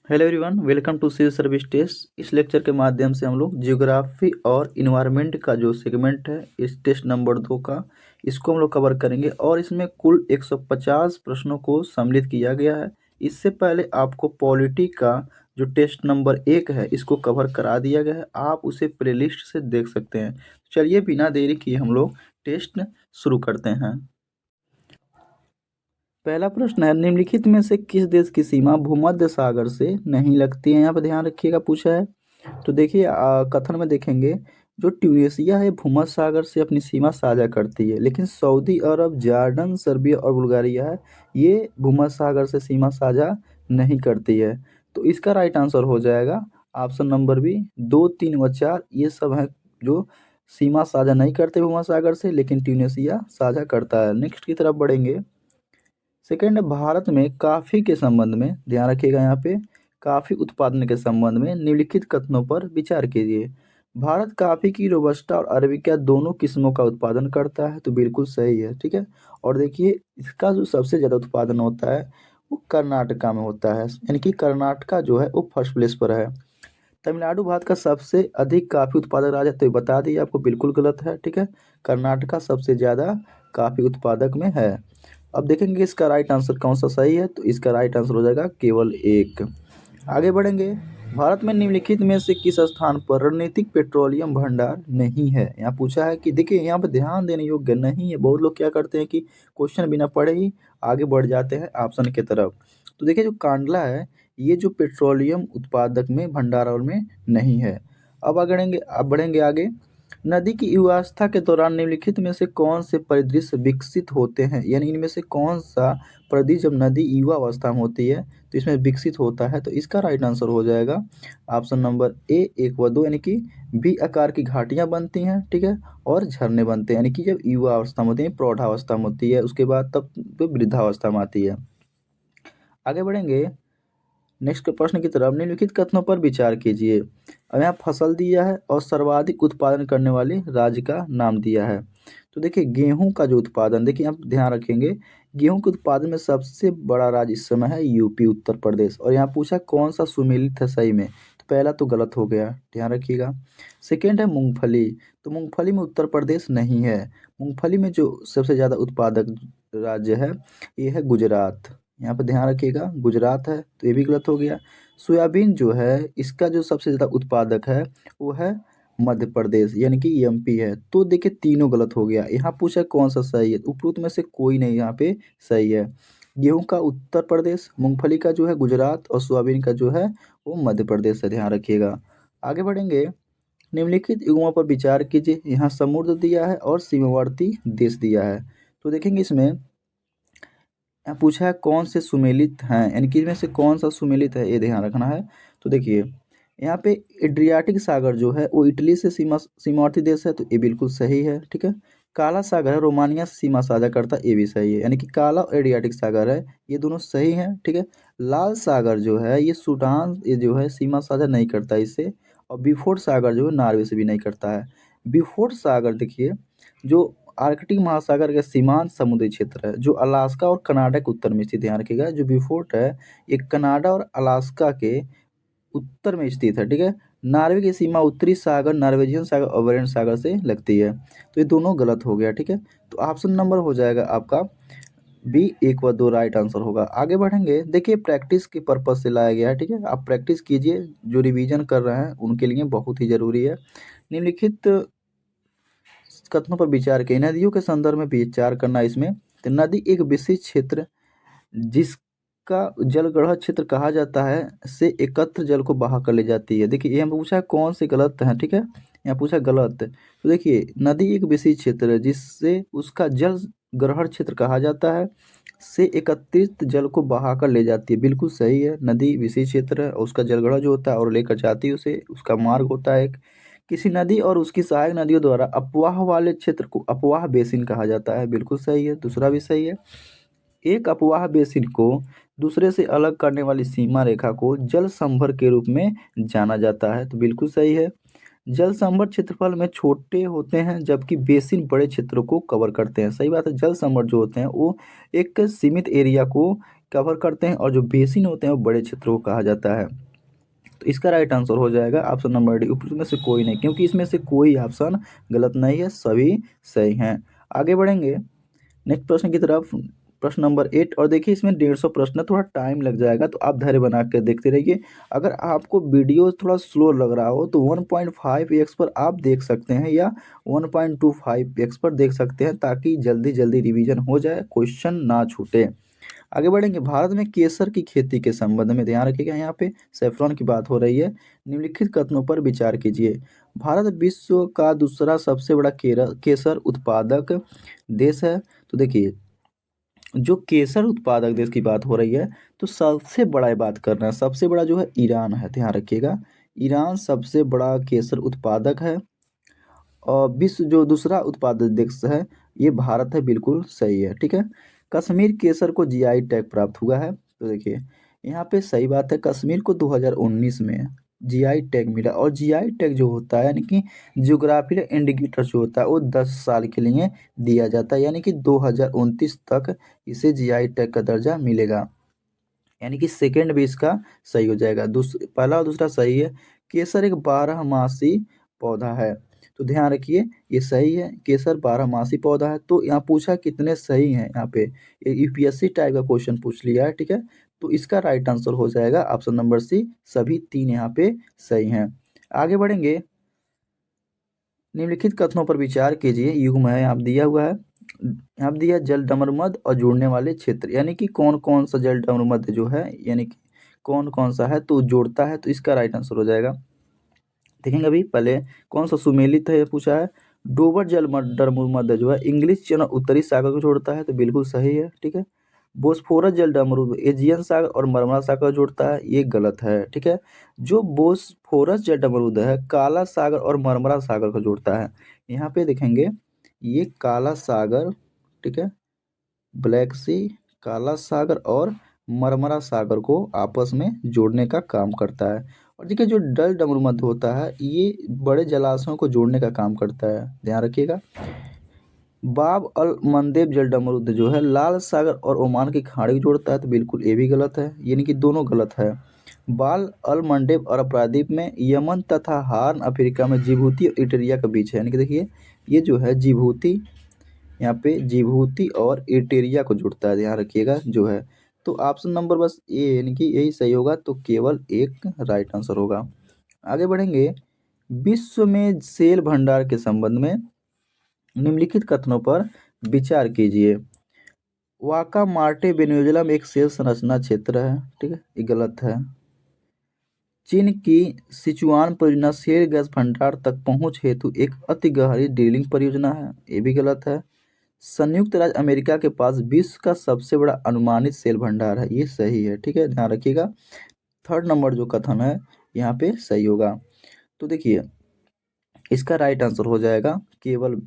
Hello everyone, welcome to civil service test. इस lecture के माध्यम से हम लोग जियोग्राफी और इन्वायरमेंट का जो सेगमेंट है इस टेस्ट नंबर 2 का, इसको हम लोग कवर करेंगे और इसमें कुल 150 प्रश्नों को सम्मिलित किया गया है। इससे पहले आपको पॉलिटी का जो टेस्ट नंबर 1 है इसको कवर करा दिया गया है, आप उसे प्लेलिस्ट से देख सकते हैं। चलिए बिना देरी किए हम लोग टेस्ट शुरू करते हैं। पहला प्रश्न है, निम्नलिखित में से किस देश की सीमा भूमध्य सागर से नहीं लगती है। यहाँ पर ध्यान रखिएगा, पूछा है। तो देखिए कथन में देखेंगे, जो ट्यूनेशिया है भूमध्य सागर से अपनी सीमा साझा करती है, लेकिन सऊदी अरब, जॉर्डन, सर्बिया और बुल्गारिया है ये भूमध्य सागर से सीमा साझा नहीं करती है। तो इसका राइट आंसर हो जाएगा ऑप्शन नंबर बी। 2, 3 व 4 ये सब हैं जो सीमा साझा नहीं करते भूमध्य सागर से, लेकिन ट्यूनेशिया साझा करता है। नेक्स्ट की तरफ बढ़ेंगे। सेकेंड, भारत में कॉफ़ी के संबंध में ध्यान रखिएगा, यहाँ पे कॉफ़ी उत्पादन के संबंध में निम्नलिखित कथनों पर विचार कीजिए। भारत कॉफ़ी की रोबस्टा और अरेबिका दोनों किस्मों का उत्पादन करता है, तो बिल्कुल सही है, ठीक है। और देखिए इसका जो सबसे ज़्यादा उत्पादन होता है वो कर्नाटका में होता है, यानी कि कर्नाटका जो है वो फर्स्ट प्लेस पर है। तमिलनाडु भारत का सबसे अधिक कॉफ़ी उत्पादक राज्य है, तो ये बता दिए आपको, बिल्कुल गलत है, ठीक है। कर्नाटका सबसे ज़्यादा कॉफ़ी उत्पादक में है। अब देखेंगे इसका राइट आंसर कौन सा सही है, तो इसका राइट आंसर हो जाएगा केवल एक। आगे बढ़ेंगे। भारत में निम्नलिखित में से किस स्थान पर रणनीतिक पेट्रोलियम भंडार नहीं है। यहाँ पूछा है कि देखिए यहाँ पर ध्यान देने योग्य नहीं है। बहुत लोग क्या करते हैं कि क्वेश्चन बिना पढ़े ही आगे बढ़ जाते हैं ऑप्शन की तरफ। तो देखिए जो कांडला है ये जो पेट्रोलियम उत्पादक में भंडारण में नहीं है। अब बढ़ेंगे आगे। नदी की युवावस्था के दौरान निम्नलिखित में से कौन से परिदृश्य विकसित होते हैं, यानी इनमें से कौन सा परिदृश्य जब नदी युवा अवस्था में होती है तो इसमें विकसित होता है। तो इसका राइट आंसर हो जाएगा ऑप्शन नंबर ए 1 व 2, यानी कि बी आकार की घाटियां बनती हैं, ठीक है, और झरने बनते हैं, यानी कि जब युवा अवस्था में होती है, प्रौढ़ावस्था में होती है, उसके बाद तब तो वृद्धावस्था में आती है। आगे बढ़ेंगे नेक्स्ट प्रश्न की तरफ। निम्नलिखित कथनों पर विचार कीजिए। अब यहाँ फसल दिया है और सर्वाधिक उत्पादन करने वाले राज्य का नाम दिया है। तो देखिए गेहूं का जो उत्पादन, देखिए आप ध्यान रखेंगे, गेहूं के उत्पादन में सबसे बड़ा राज्य इस समय है यूपी, उत्तर प्रदेश। और यहाँ पूछा कौन सा सुमेलित है सही में, तो पहला तो गलत हो गया, ध्यान रखिएगा। सेकेंड है मूंगफली, तो मूंगफली में उत्तर प्रदेश नहीं है। मूंगफली में जो सबसे ज़्यादा उत्पादक राज्य है ये है गुजरात, यहाँ पर ध्यान रखिएगा, गुजरात है, तो ये भी गलत हो गया। सोयाबीन जो है इसका जो सबसे ज़्यादा उत्पादक है वो है मध्य प्रदेश, यानी कि एमपी है। तो देखिए तीनों गलत हो गया। यहाँ पूछा कौन सा सही है, उपरोक्त में से कोई नहीं यहाँ पे सही है। गेहूं का उत्तर प्रदेश, मूंगफली का जो है गुजरात और सोयाबीन का जो है वो मध्य प्रदेश है, ध्यान रखिएगा। आगे बढ़ेंगे। निम्नलिखित युगों पर विचार कीजिए। यहाँ समुद्र दिया है और सीमावर्ती देश दिया है। तो देखेंगे इसमें यहाँ पूछा है कौन से सुमेलित हैं, यानी कि इनमें से कौन सा सुमेलित है, ये ध्यान रखना है। तो देखिए यहाँ पे एड्रियाटिक सागर जो है वो इटली से सीमावर्ती देश है, तो ये बिल्कुल सही है, ठीक है। काला सागर है रोमानिया से सीमा साझा करता है, ये भी सही है, यानी कि काला और एड्रियाटिक सागर है, ये दोनों सही हैं, ठीक है। लाल सागर जो है ये सूडान, ये जो है सीमा साझा नहीं करता इससे। और बिफोर सागर जो है नॉर्वे से भी नहीं करता है। बिफोर सागर देखिए जो आर्कटिक महासागर के सीमांत समुद्री क्षेत्र है, जो अलास्का और कनाडा के उत्तर में स्थित है। ध्यान रखिएगा जो बिफोर्ट है ये कनाडा और अलास्का के उत्तर में स्थित है, ठीक है। नॉर्वे की सीमा उत्तरी सागर, नॉर्वेजियन सागर और बरेंट सागर से लगती है, तो ये दोनों गलत हो गया, ठीक है। तो ऑप्शन नंबर हो जाएगा आपका बी 1 व 2 राइट आंसर होगा। आगे बढ़ेंगे। देखिए प्रैक्टिस के पर्पज से लाया गया है, ठीक है, आप प्रैक्टिस कीजिए, जो रिवीजन कर रहे हैं उनके लिए बहुत ही जरूरी है। निम्नलिखित कथनों पर विचार करें, नदियों के संदर्भ में विचार करना इसमें। तो नदी एक विशेष क्षेत्र जिसका जलग्रह क्षेत्र कहा जाता है से एकत्र जल को बहा कर ले जाती है। देखिए यहाँ पूछा है कौन से गलत है, ठीक है, यहाँ पूछा गलत। तो देखिए नदी एक विशेष क्षेत्र है जिससे उसका जल ग्रहण क्षेत्र कहा जाता है, से एकत्रित जल को बहा कर ले जाती है, बिल्कुल सही है। नदी विशेष क्षेत्र है और उसका जलग्रहण जो होता है और लेकर जाती है उसे, उसका मार्ग होता है एक। किसी नदी और उसकी सहायक नदियों द्वारा अपवाह वाले क्षेत्र को अपवाह बेसिन कहा जाता है, बिल्कुल सही है, दूसरा भी सही है। एक अपवाह बेसिन को दूसरे से अलग करने वाली सीमा रेखा को जल संभर के रूप में जाना जाता है, तो बिल्कुल सही है। जल संभर क्षेत्रफल में छोटे होते हैं जबकि बेसिन बड़े क्षेत्रों को कवर करते हैं, सही बात है। जल संभर जो होते हैं वो एक सीमित एरिया को कवर करते हैं और जो बेसिन होते हैं वो बड़े क्षेत्रों को कहा जाता है। तो इसका राइट आंसर हो जाएगा ऑप्शन नंबर डी, ऊपर में से कोई नहीं, क्योंकि इसमें से कोई ऑप्शन गलत नहीं है, सभी सही हैं। आगे बढ़ेंगे नेक्स्ट प्रश्न की तरफ, प्रश्न नंबर 8। और देखिए इसमें 150 प्रश्न है, थोड़ा टाइम लग जाएगा, तो आप धैर्य बना के देखते रहिए। अगर आपको वीडियो थोड़ा स्लो लग रहा हो तो 1.5x पर आप देख सकते हैं या 1.25x पर देख सकते हैं, ताकि जल्दी जल्दी रिवीजन हो जाए, क्वेश्चन ना छूटे। आगे बढ़ेंगे, भारत में केसर की खेती के संबंध में ध्यान रखिएगा, यहाँ पे सेफ्रॉन की बात हो रही है। निम्नलिखित कथनों पर विचार कीजिए। भारत विश्व का दूसरा सबसे बड़ा केसर उत्पादक देश है। तो देखिए जो केसर उत्पादक देश की बात हो रही है, तो सबसे बड़ा ये बात कर रहे हैं, सबसे बड़ा जो है ईरान है, ध्यान रखिएगा। ईरान सबसे बड़ा केसर उत्पादक है। और विश्व जो दूसरा उत्पादक देश है ये भारत है, बिल्कुल सही है, ठीक है। कश्मीर केसर को जीआई टैग प्राप्त हुआ है। तो देखिए यहाँ पे सही बात है, कश्मीर को 2019 में जीआई टैग मिला। और जीआई टैग जो होता है यानी कि जियोग्राफिकल इंडिकेटर जो होता है वो 10 साल के लिए दिया जाता है, यानी कि 2029 तक इसे जीआई टैग का दर्जा मिलेगा। यानी कि सेकेंड भी इसका सही हो जाएगा, पहला और दूसरा सही है। केसर एक बारहमासी पौधा है, तो ध्यान रखिए ये सही है, केसर बारहमासी पौधा है। तो यहाँ पूछा कितने सही हैं, यहाँ पे यूपीएससी टाइप का क्वेश्चन पूछ लिया है, ठीक है। तो इसका राइट आंसर हो जाएगा ऑप्शन नंबर सी, सभी 3 यहाँ पे सही हैं। आगे बढ़ेंगे, निम्नलिखित कथनों पर विचार कीजिए, युग्म है यहाँ दिया हुआ है। यहाँ पे दिया जल डमरुमद और जुड़ने वाले क्षेत्र, यानी कि कौन कौन सा जल डमरुमद जो है, यानी कि कौन कौन सा है तो जोड़ता है, तो इसका राइट आंसर हो जाएगा। देखेंगे अभी पहले कौन सा सुमेलित है ये पूछा है। डोबर जल डमरुमद जो है इंग्लिश चैनल उत्तरी सागर को जोड़ता है, तो बिल्कुल सही है, ठीक है। बोस्फोरस जल डमरुद एजियन सागर और मरमरा सागर को जोड़ता है, ये गलत है, ठीक है। जो बोस्फोरस जल डमरुद है काला सागर और मरमरा सागर को जोड़ता है। यहाँ पे देखेंगे ये काला सागर, ठीक है, ब्लैक सी, काला सागर और मरमरा सागर को आपस में जोड़ने का काम करता है। और देखिए जो डल डमरुमद होता है ये बड़े जलाशयों को जोड़ने का काम करता है, ध्यान रखिएगा। बाब अल मंदेब जल डमरुद जो है लाल सागर और ओमान की खाड़ी को जोड़ता है, तो बिल्कुल ये भी गलत है, यानी कि दोनों गलत है। बाल अल मंडेब अरब प्रायद्वीप में, यमन तथा हार्न अफ्रीका में, जिबूती और इटरिया के बीच है, यानी कि देखिए ये जो है जिबूती, यहाँ पे जिबूती और इटेरिया को जुड़ता है, ध्यान रखिएगा जो है। तो ऑप्शन नंबर बस ए, यानी कि यही सही होगा, तो केवल एक राइट आंसर होगा। आगे बढ़ेंगे, विश्व में सेल भंडार के संबंध में निम्नलिखित कथनों पर विचार कीजिए। वाका मार्टे वेनेजुएला में एक सेल संरचना क्षेत्र है, ठीक है, ये गलत है। चीन की सिचुआन परियोजना शेल गैस भंडार तक पहुंच हेतु एक अति गहरी ड्रिलिंग परियोजना है, ये भी गलत है। संयुक्त राज्य अमेरिका के पास विश्व का सबसे बड़ा अनुमानित सेल भंडार है, ये सही है, ठीक है, ध्यान रखिएगा। थर्ड नंबर जो कथन है यहाँ पे सही होगा। तो देखिए इसका राइट आंसर हो जाएगा केवल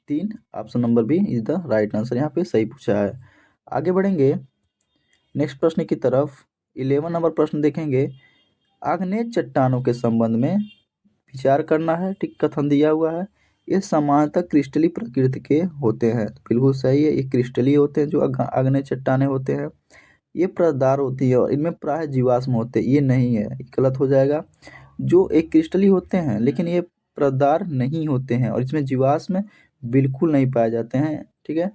3, option number B is the right answer, यहाँ पे सही पूछा है। आगे बढ़ेंगे नेक्स्ट प्रश्न की तरफ, 11 नंबर प्रश्न देखेंगे। आग्नेय चट्टानों के संबंध में विचार करना है, ठीक, कथन दिया हुआ है। ये सामान्यतः क्रिस्टली प्रकृति के होते हैं, तो बिल्कुल सही है, ये क्रिस्टली होते हैं जो आग्नेय चट्टाने होते हैं। ये परतदार होती है और इनमें प्राय जीवाश्म होते हैं, ये नहीं है, ये गलत हो जाएगा। जो एक क्रिस्टली होते हैं लेकिन ये परतदार नहीं होते हैं और इसमें जीवाश्म बिल्कुल नहीं पाए जाते हैं, ठीक है।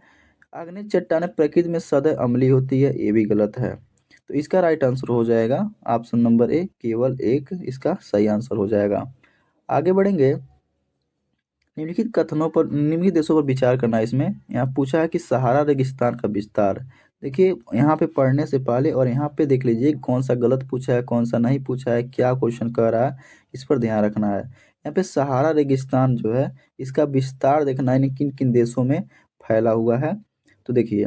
आग्नेय चट्टानें प्रकृति में सदैव अम्लीय होती है, ये भी गलत है। तो इसका राइट आंसर हो जाएगा ऑप्शन नंबर ए, केवल एक इसका सही आंसर हो जाएगा। आगे बढ़ेंगे, निम्नलिखित कथनों पर, निम्नलिखित देशों पर विचार करना है। इसमें यहाँ पूछा है कि सहारा रेगिस्तान का विस्तार, देखिए यहाँ पे पढ़ने से पहले और यहाँ पे देख लीजिए कौन सा गलत पूछा है कौन सा नहीं पूछा है, क्या क्वेश्चन कर रहा है, इस पर ध्यान रखना है। यहाँ पे सहारा रेगिस्तान जो है इसका विस्तार देखना है किन किन देशों में फैला हुआ है। तो देखिए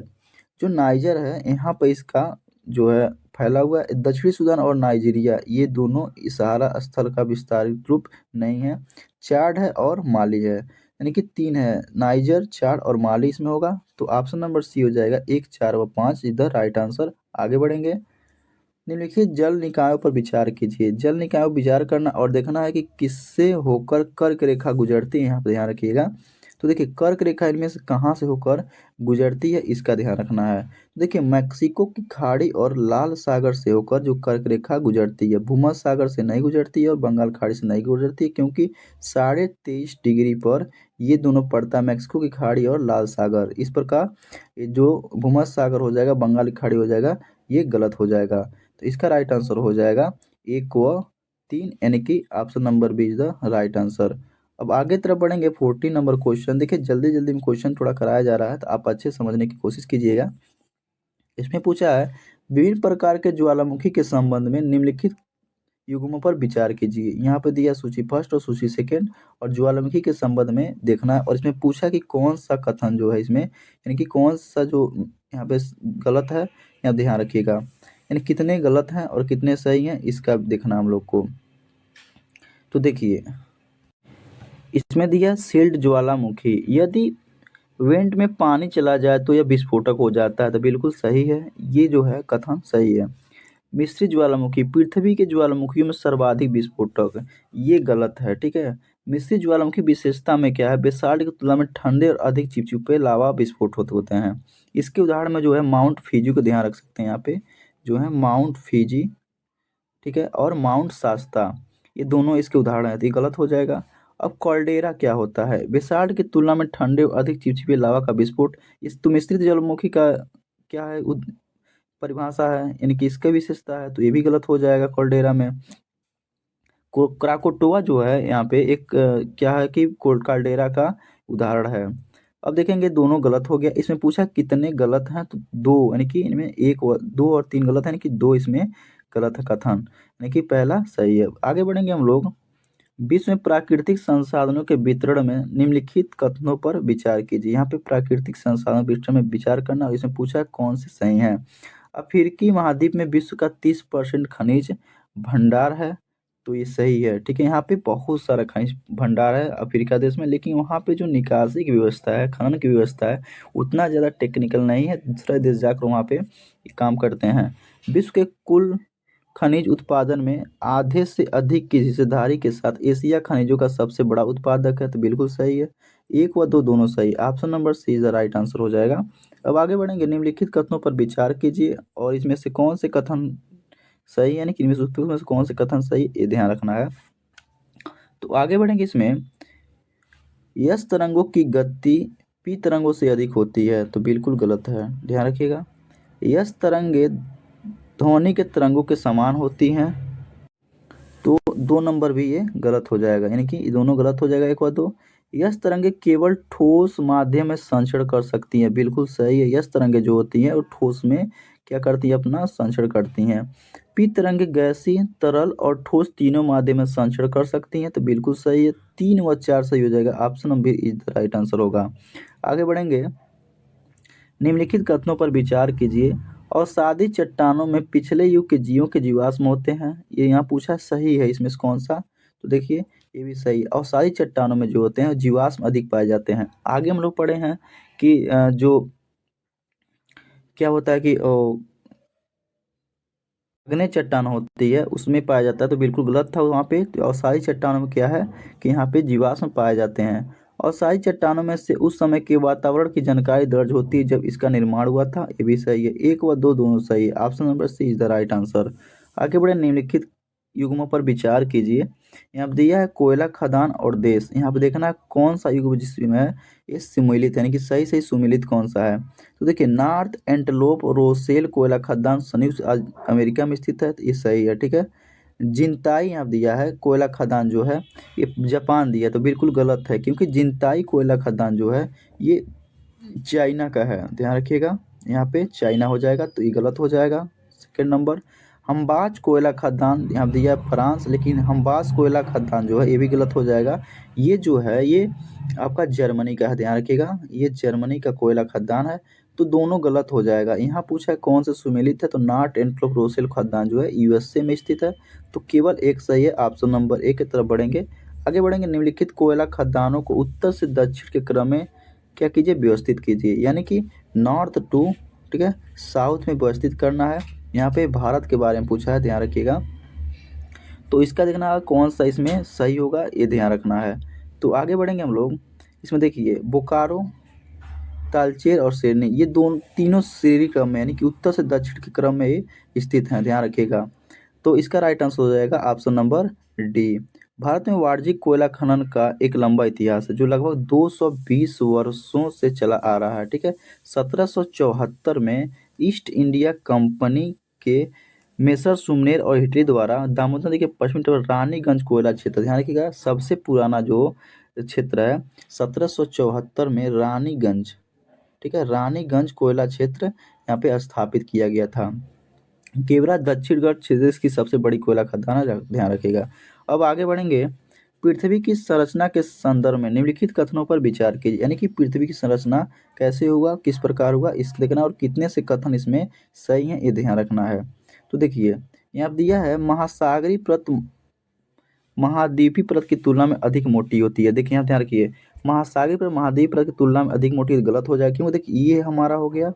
जो नाइजर है यहाँ पर इसका जो है फैला हुआ है, दक्षिणी सूडान और नाइजीरिया ये दोनों इस सहारा स्थल का विस्तारित रूप नहीं है। चाड है और माली है, यानी कि 3 है, नाइजर, चाड और माली इसमें होगा। तो ऑप्शन नंबर सी हो जाएगा, 1, 4 व 5 इधर राइट आंसर। आगे बढ़ेंगे, निम्नलिखित जल निकायों पर विचार कीजिए। जल निकायों पर विचार करना और देखना है कि किससे होकर कर्क रेखा गुजरती है, यहाँ पर ध्यान रखिएगा। तो देखिए कर्क रेखा इनमें से कहाँ से होकर गुजरती है, इसका ध्यान रखना है। देखिए मैक्सिको की खाड़ी और लाल सागर से होकर जो कर्क रेखा गुजरती है, भूमध्य सागर से नहीं गुजरती है और बंगाल खाड़ी से नहीं गुजरती है, क्योंकि 23.5 डिग्री पर ये दोनों पड़ता है, मैक्सिको की खाड़ी और लाल सागर। इस प्रकार ये जो भूमध्य सागर हो जाएगा, बंगाल की खाड़ी हो जाएगा, ये गलत हो जाएगा। तो इसका राइट आंसर हो जाएगा 1 व 3, यानी कि option number B is the right answer. अब आगे तरफ बढ़ेंगे 14 नंबर क्वेश्चन। देखिए जल्दी जल्दी में क्वेश्चन थोड़ा कराया जा रहा है, तो आप अच्छे समझने की कोशिश कीजिएगा। इसमें पूछा है विभिन्न प्रकार के ज्वालामुखी के संबंध में निम्नलिखित युग्मों पर विचार कीजिए। यहाँ पे दिया सूची फर्स्ट और सूची सेकंड, और ज्वालामुखी के संबंध में देखना है। और इसमें पूछा कि कौन सा कथन जो है इसमें, यानी कि कौन सा जो यहाँ पे गलत है, यहाँ ध्यान रखिएगा, यानी कितने गलत हैं और कितने सही हैं, इसका देखना हम लोग को। तो देखिए इसमें दिया सील्ड ज्वालामुखी, यदि वेंट में पानी चला जाए तो यह विस्फोटक हो जाता है, तो बिल्कुल सही है, ये जो है कथन सही है। मिश्रित ज्वालामुखी, पृथ्वी के ज्वालामुखियों में सर्वाधिक विस्फोटक, ये गलत है, ठीक है। मिश्रित ज्वालामुखी विशेषता में क्या है, बेसाल्ट की तुलना में ठंडे और अधिक चिपचिपे लावा विस्फोट होते हैं। इसके उदाहरण में जो है माउंट फिजी को ध्यान रख सकते हैं, यहाँ पे जो है माउंट फिजी, ठीक है, और माउंट शास्ता, ये दोनों इसके उदाहरण हैं, तो ये गलत हो जाएगा। अब कॉल्डेरा क्या होता है, बेसाल्ट की तुलना में ठंडे और अधिक चिपचिपे लावा का विस्फोट। इस तो मिश्रित ज्वालामुखी का क्या है, परिभाषा है, यानी कि इसका विशेषता है, तो ये भी गलत हो जाएगा कॉल्डेरा में। क्राकोटोआ जो है यहाँ पे एक क्या है कि कॉल्डेरा का उदाहरण है। अब देखेंगे दोनों गलत हो गया। इसमें पूछा कितने गलत हैं, तो 2, यानी कि इनमें 2 और 3 गलत है, यानी कि 2 इसमें गलत है कथन, यानी कि पहला सही है। आगे बढ़ेंगे हम लोग। विश्व में प्राकृतिक संसाधनों के वितरण में निम्नलिखित कथनों पर विचार कीजिए। यहाँ पे प्राकृतिक संसाधनों के वितरण में विचार करना, और इसमें पूछा है कौन से सही हैं। अफ्रीकी महाद्वीप में विश्व का 30% खनिज भंडार है, तो ये सही है, ठीक है। यहाँ पे बहुत सारा खनिज भंडार है अफ्रीका देश में, लेकिन वहाँ पे जो निकासी की व्यवस्था है, खनन की व्यवस्था है, उतना ज़्यादा टेक्निकल नहीं है। दूसरा देश जाकर वहाँ पे काम करते हैं। विश्व के कुल खनिज उत्पादन में आधे से अधिक की हिस्सेदारी के साथ एशिया खनिजों का सबसे बड़ा उत्पादक है, तो बिल्कुल सही है। 1 व 2 दोनों सही, option number C is the right answer हो जाएगा। अब आगे बढ़ेंगे। निम्नलिखित कथनों पर विचार कीजिए और इसमें से कौन से कथन सही है, यानी कि इनमें से कौन से कथन सही, ये ध्यान रखना है। तो आगे बढ़ेंगे। इसमें यस तरंगों की गति पी तरंगों से अधिक होती है, तो बिल्कुल गलत है, ध्यान रखिएगा। यस तरंगे ध्वनि के तरंगों के समान होती हैं, तो 2 नंबर भी ये गलत हो जाएगा, यानी कि दोनों गलत हो जाएगा 1 व 2। यस तरंगे केवल ठोस माध्यम में संचरण कर सकती हैं, बिल्कुल सही है। यस तरंगे जो होती हैं वो ठोस में क्या करती हैं, अपना संचरण करती हैं। पी तरंगे गैसीय, तरल और ठोस तीनों माध्यम में संचरण कर सकती हैं, तो बिल्कुल सही है। 3 व 4 सही हो जाएगा, option number is the right answer होगा। आगे बढ़ेंगे। निम्नलिखित कथनों पर विचार कीजिए। अवसादी चट्टानों में पिछले युग के जीवों के जीवाश्म होते हैं, ये यहाँ पूछा सही है, इसमें से कौन सा, तो देखिए ये भी सही। अवसादी चट्टानों में जो होते हैं जीवाश्म अधिक पाए जाते हैं। आगे हम लोग पढ़े हैं कि जो क्या होता है कि अग्नि चट्टान होती है उसमें पाया जाता है, तो बिल्कुल गलत था वहाँ पे। तो अवसादी चट्टानों में क्या है कि यहाँ पे जीवाश्म पाए जाते हैं। अवसादी चट्टानों में से उस समय के वातावरण की जानकारी दर्ज होती है जब इसका निर्माण हुआ था, ये भी सही है। 1 व 2 दोनों सही है, option number C is the right answer. आगे बढ़े। निम्नलिखित युग्मों पर विचार कीजिए। यहाँ पे दिया है कोयला खदान और देश, यहाँ पे देखना है कौन सा युग्म जिसमें है ये सम्मिलित है, यानी कि सही सही सम्मिलित कौन सा है। तो देखिए नॉर्थ एंटलोप रोसेल कोयला खदान संयुक्त अमेरिका में स्थित है, तो ये सही है, ठीक है। जिंताई यहाँ दिया है कोयला खदान जो है ये जापान दिया है, तो बिल्कुल गलत है, क्योंकि जिंताई कोयला खदान जो है ये चाइना का है, ध्यान रखिएगा। यहाँ पे चाइना हो जाएगा, तो ये गलत हो जाएगा। Second number. हम्बाच कोयला खदान यहाँ दिया है फ्रांस, लेकिन हम्बास कोयला खदान जो है ये भी गलत हो जाएगा। ये जो है ये आपका जर्मनी का है, ध्यान रखिएगा, ये जर्मनी का कोयला खदान है, तो दोनों गलत हो जाएगा। यहाँ पूछा है कौन से सुमेलित है, तो नॉर्थ एंटलोप रोसेल खदान जो है यूएसए में स्थित है, तो केवल एक सही है, ऑप्शन नंबर ए की तरफ बढ़ेंगे। आगे बढ़ेंगे। निम्नलिखित कोयला खदानों को उत्तर से दक्षिण के क्रम में क्या कीजिए, व्यवस्थित कीजिए, यानी कि नॉर्थ टू, ठीक है, साउथ में व्यवस्थित करना है। यहाँ पे भारत के बारे में पूछा है, ध्यान रखिएगा, तो इसका देखना है कौन सा इसमें सही होगा, ये ध्यान रखना है। तो आगे बढ़ेंगे हम लोग। इसमें देखिए बोकारो, तालचेर और सिडनी ये तीनों श्रेणी क्रम में यानी कि उत्तर से दक्षिण के क्रम में ये स्थित हैं, ध्यान रखिएगा। तो इसका राइट आंसर हो जाएगा ऑप्शन नंबर डी। भारत में वाणिज्यिक कोयला खनन का एक लंबा इतिहास है जो लगभग 220 वर्षों से चला आ रहा है, ठीक है। 1774 में ईस्ट इंडिया कंपनी के मेसर सुमनेर और हिटरी द्वारा दामोदर नदी के पश्चिमी तट पर रानीगंज कोयला क्षेत्र, ध्यान रखिएगा, सबसे पुराना जो क्षेत्र है 1774 में रानीगंज, ठीक है, रानीगंज कोयला क्षेत्र यहाँ पे स्थापित किया गया था। केवड़ा दक्षिणगढ़ क्षेत्र की सबसे बड़ी कोयला खदान है, ध्यान रखिएगा। अब आगे बढ़ेंगे। पृथ्वी की संरचना के संदर्भ में निम्नलिखित कथनों पर विचार कीजिए, यानी कि पृथ्वी की संरचना कैसे होगा, किस प्रकार होगा, इस देखना और कितने से कथन इसमें सही है ये ध्यान रखना है। तो देखिए यहाँ पे दिया है महासागरीय परत महाद्वीपीय परत की तुलना में अधिक मोटी होती है। देखिए यहाँ ध्यान रखिए, महासागरीय परत महाद्वीपीय परत की तुलना में अधिक मोटी गलत हो जाएगा, क्यों? देखिए ये हमारा हो गया